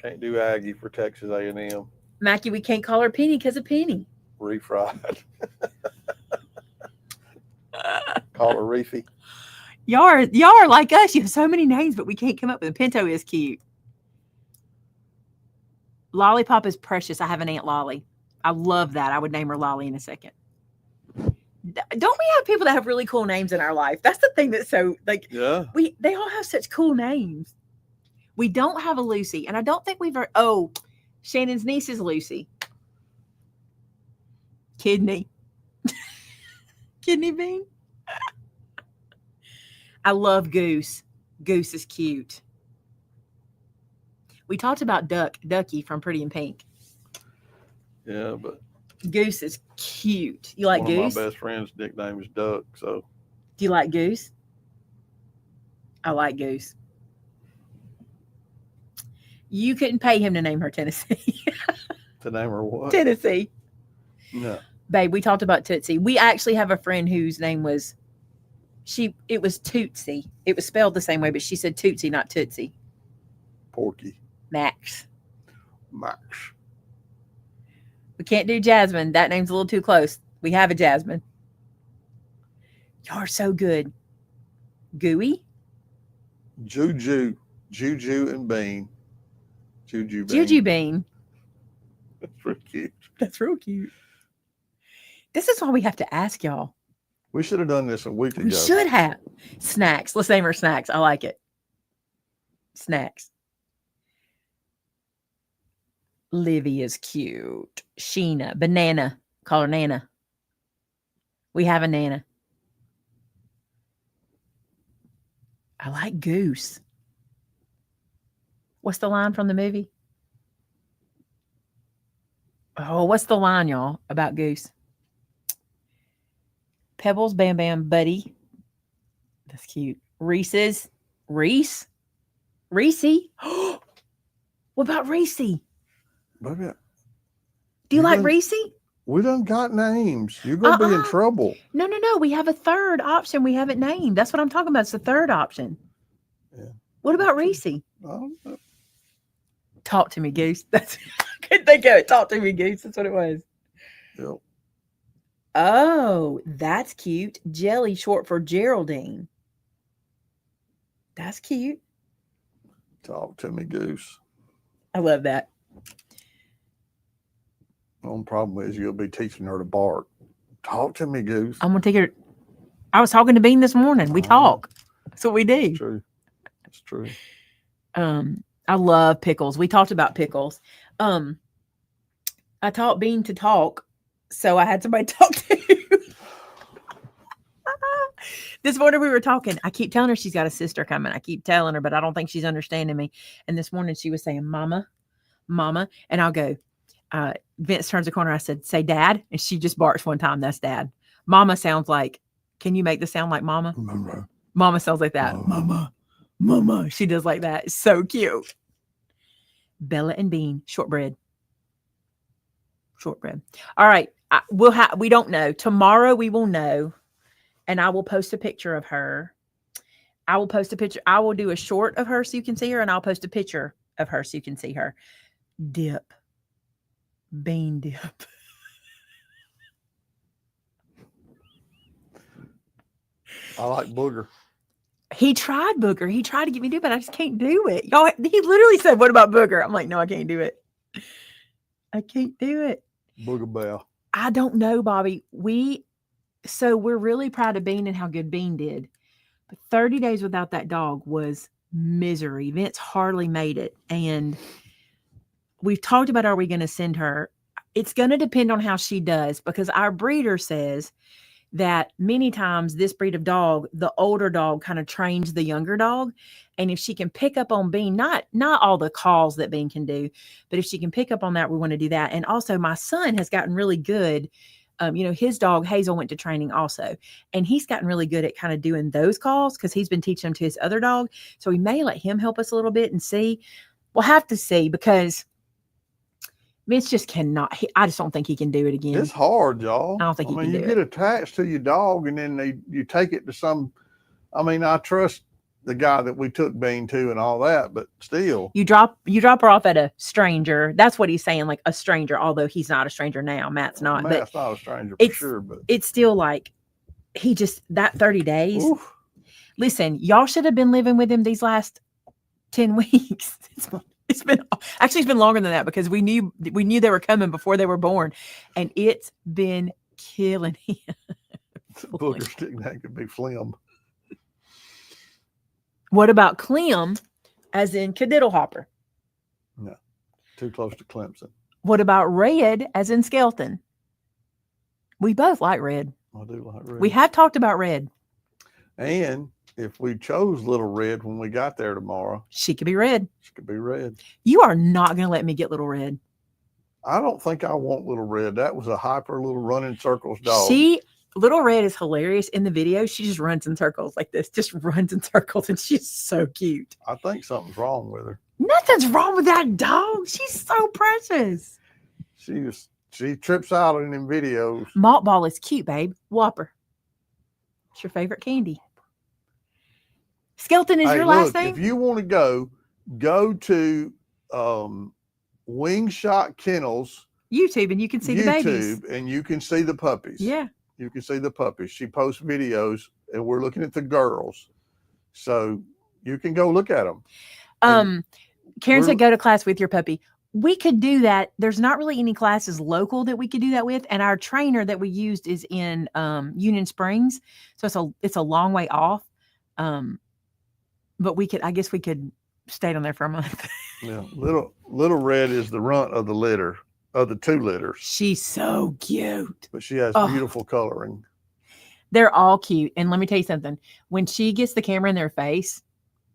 S2: Can't do Aggie for Texas A&M.
S1: Mackie, we can't call her Penny because of Penny.
S2: Refried. Call her Reefy.
S1: Y'all are like us. You have so many names, but we can't come up with them. Pinto is cute. Lollipop is precious. I have an Aunt Lolly. I love that. I would name her Lolly in a second. Don't we have people that have really cool names in our life? That's the thing that's so like.
S2: Yeah.
S1: They all have such cool names. We don't have a Lucy, and I don't think we've. Shannon's niece is Lucy. Kidney. Kidney bean. I love Goose. Goose is cute. We talked about Ducky from Pretty in Pink.
S2: Yeah, but
S1: Goose is cute. You like
S2: one
S1: Goose?
S2: of my best friend's nickname is Duck. So,
S1: do you like Goose? I like Goose. You couldn't pay him to name her Tennessee.
S2: to name her what?
S1: Tennessee.
S2: No.
S1: Babe, we talked about Tootsie. We actually have a friend whose name was it was Tootsie. It was spelled the same way, but she said Tootsie, not Tootsie.
S2: Porky.
S1: Max.
S2: Max.
S1: We can't do Jasmine. That name's a little too close. We have a Jasmine. Y'all are so good. Gooey.
S2: Juju. Juju and Bean. Juju Bean.
S1: Juju Bean.
S2: That's real cute.
S1: That's real cute. This is why we have to ask y'all.
S2: We should have done this a week ago.
S1: We should have. Snacks. Let's name her Snacks. I like it. Snacks. Livy is cute. Sheena. Banana. Call her Nana. We have a Nana. I like Goose. What's the line from the movie? Oh, what's the line, y'all, about Goose? Pebbles, Bam Bam, Buddy. That's cute. Reese's. Reese? Reese? What about Reese?
S2: Baby,
S1: Do you like Reese?
S2: We done got names. You're going to be in trouble.
S1: No. We have a third option we haven't named. That's what I'm talking about. It's the third option.
S2: Yeah.
S1: What about Reese?
S2: I don't know.
S1: Talk to me, Goose. That's I couldn't think of it. Talk to me, Goose. That's what it was.
S2: Yep.
S1: Oh, that's cute. Jelly, short for Geraldine. That's cute.
S2: Talk to me, Goose.
S1: I love that.
S2: The only problem is you'll be teaching her to bark. Talk to me, Goose.
S1: I'm gonna take her. I was talking to Bean this morning. We talk. That's what we do.
S2: It's true. It's true.
S1: I love pickles. We talked about pickles. I taught Bean to talk, so I had somebody to talk to. This morning we were talking. I keep telling her she's got a sister coming. I keep telling her, but I don't think she's understanding me. And this morning she was saying, "Mama, Mama," and I'll go. Vince turns the corner. I said, "Say Dad," and she just barks one time. That's Dad. Mama sounds like. Can you make the sound like Mama?
S2: Mama.
S1: Mama sounds like that. Mama, Mama. She does like that. It's so cute. Bella and Bean, shortbread. Shortbread. All right. We don't know. Tomorrow we will know. And I will post a picture of her. I will post a picture. I will do a short of her so you can see her. And I'll post a picture of her so you can see her. Dip. Bean dip.
S2: I like booger.
S1: He tried booger. He tried to get me to do it, but I just can't do it. Y'all, he literally said, "What about booger?" I'm like, "No, I can't do it. I can't do it."
S2: Booger bell.
S1: I don't know, Bobby. So we're really proud of Bean and how good Bean did. But 30 days without that dog was misery. Vince hardly made it. And we've talked about, are we going to send her? It's going to depend on how she does, because our breeder says that many times this breed of dog, the older dog kind of trains the younger dog. And if she can pick up on Bean, not all the calls that Bean can do, but if she can pick up on that, we want to do that. And also my son has gotten really good. His dog Hazel went to training also, and he's gotten really good at kind of doing those calls because he's been teaching them to his other dog. So we may let him help us a little bit and see. We'll have to see, because Vince just cannot. I just don't think he can do it again.
S2: It's hard, y'all.
S1: I don't think he can do it.
S2: You get attached to your dog, and then you take it to some. I trust the guy that we took Bean to and all that, but still,
S1: you drop her off at a stranger. That's what he's saying, like a stranger. Although he's not a stranger now, Matt's not.
S2: Matt's not a stranger for sure, but
S1: it's still like he just that 30 days.
S2: Oof.
S1: Listen, y'all should have been living with him these last 10 weeks. It's been longer than that, because we knew they were coming before they were born, and it's been killing him.
S2: Booger stick that could be phlegm.
S1: What about Clem, as in Cadiddle Hopper?
S2: No, too close to Clemson.
S1: What about Red, as in Skelton? We both like Red.
S2: I do like Red.
S1: We have talked about Red.
S2: And if we chose Little Red when we got there tomorrow,
S1: she could be Red.
S2: She could be Red.
S1: You are not going to let me get Little Red.
S2: I don't think I want Little Red. That was a hyper little running circles dog.
S1: Little Red is hilarious in the video. She just runs in circles like this, just runs in circles, and she's so cute.
S2: I think something's wrong with her.
S1: Nothing's wrong with that dog. She's so precious.
S2: She trips out in them videos.
S1: Malt Ball is cute, babe. Whopper. It's your favorite candy. Skelton is your last name?
S2: If you want to go to Wingshot Kennels
S1: YouTube, and you can see the babies.
S2: And you can see the puppies.
S1: Yeah.
S2: You can see the puppies. She posts videos, and we're looking at the girls. So you can go look at them.
S1: Karen said, go to class with your puppy. We could do that. There's not really any classes local that we could do that with. And our trainer that we used is in Union Springs. So it's a long way off. But I guess we could stay down there for a month.
S2: Yeah. Little Red is the runt of the litter, of the two litters.
S1: She's so cute.
S2: But she has beautiful coloring.
S1: They're all cute. And let me tell you something. When she gets the camera in their face,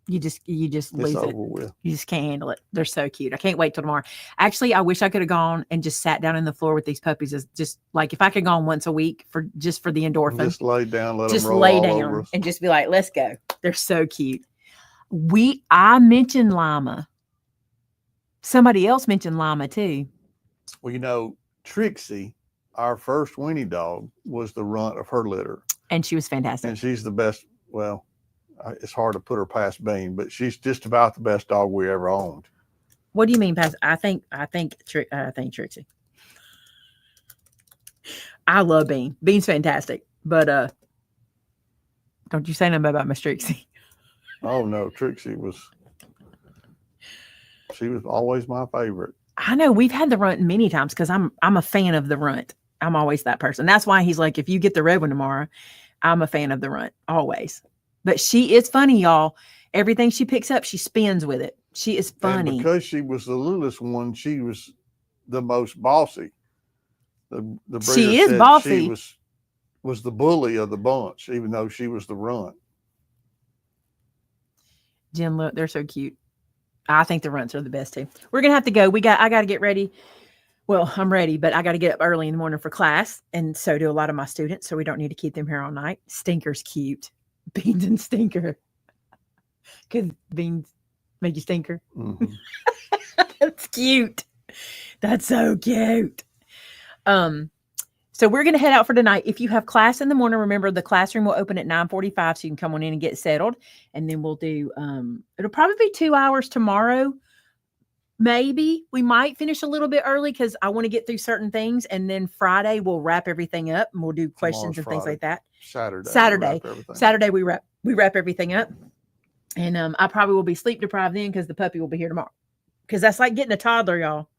S1: you just lose it.
S2: With.
S1: You just can't handle it. They're so cute. I can't wait till tomorrow. Actually, I wish I could have gone and just sat down on the floor with these puppies. As just like if I could go on once a week for the endorphin.
S2: Just lay down, let
S1: just
S2: them roll
S1: lay
S2: all
S1: down
S2: over us.
S1: And just be like, let's go. They're so cute. I mentioned Llama. Somebody else mentioned Llama too.
S2: Well, Trixie, our first weenie dog was the runt of her litter.
S1: And she was fantastic.
S2: And she's the best. Well, it's hard to put her past Bean, but she's just about the best dog we ever owned.
S1: What do you mean past? I think Trixie. I love Bean. Bean's fantastic. But don't you say nothing about Miss Trixie.
S2: Oh no, Trixie she was always my favorite.
S1: I know we've had the runt many times because I'm a fan of the runt. I'm always that person. That's why he's like, if you get the red one tomorrow, I'm a fan of the runt always. But she is funny, y'all. Everything she picks up, she spins with it. She is funny.
S2: And because she was the littlest one, she was the most bossy. The breeder
S1: she is
S2: said
S1: bossy.
S2: She was the bully of the bunch, even though she was the runt.
S1: Jen, look, they're so cute. I think the runts are the best too. We're gonna have to go. I got to get ready. Well, I'm ready, but I got to get up early in the morning for class, and so do a lot of my students. So we don't need to keep them here all night. Stinker's cute. Beans and Stinker. Because Beans make you stinker.
S2: Mm-hmm.
S1: That's cute. That's so cute. So we're going to head out for tonight. If you have class in the morning, remember the classroom will open at 9:45, so you can come on in and get settled. And then we'll do, it'll probably be 2 hours tomorrow. Maybe we might finish a little bit early because I want to get through certain things. And then Friday we'll wrap everything up and we'll do questions and things like that. Saturday we wrap everything up. And I probably will be sleep deprived then because the puppy will be here tomorrow. Because that's like getting a toddler, y'all.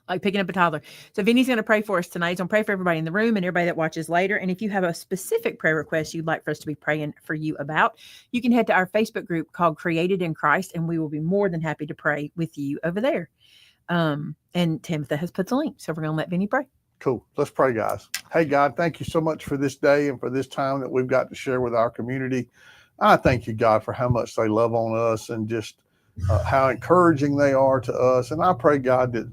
S1: Like picking up a toddler. So Vinny's going to pray for us tonight. He's going to pray for everybody in the room and everybody that watches later. And if you have a specific prayer request you'd like for us to be praying for you about, you can head to our Facebook group called Created in Christ, and we will be more than happy to pray with you over there. And Timothy has put the link, so we're going to let Vinny pray.
S2: Cool. Let's pray, guys. Hey, God, thank you so much for this day and for this time that we've got to share with our community. I thank you, God, for how much they love on us and just how encouraging they are to us. And I pray, God, that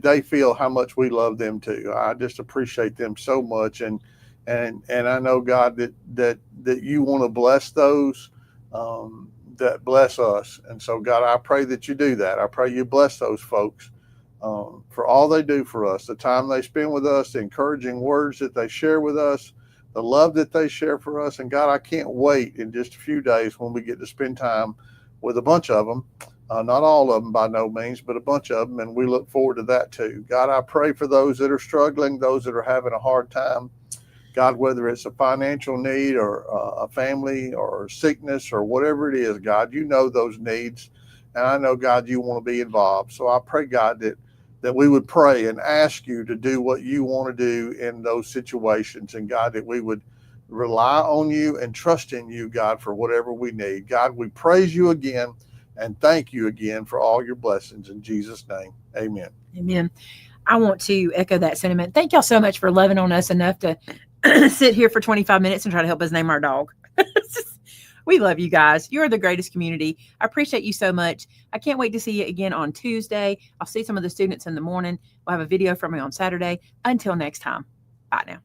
S2: they feel how much we love them too. I just appreciate them so much, and I know, God, that you want to bless those that bless us. And so, God, I pray that you do that. I pray you bless those folks for all they do for us, the time they spend with us, the encouraging words that they share with us, the love that they share for us. And God, I can't wait in just a few days when we get to spend time with a bunch of them. Not all of them by no means, but a bunch of them. And we look forward to that too. God, I pray for those that are struggling, those that are having a hard time. God, whether it's a financial need or a family or sickness or whatever it is, God, you know those needs. And I know, God, you want to be involved. So I pray, God, that we would pray and ask you to do what you want to do in those situations. And God, that we would rely on you and trust in you, God, for whatever we need. God, we praise you again. And thank you again for all your blessings in Jesus' name. Amen.
S1: Amen. I want to echo that sentiment. Thank y'all so much for loving on us enough to sit here for 25 minutes and try to help us name our dog. We love you guys. You're the greatest community. I appreciate you so much. I can't wait to see you again on Tuesday. I'll see some of the students in the morning. We'll have a video from me on Saturday. Until next time. Bye now.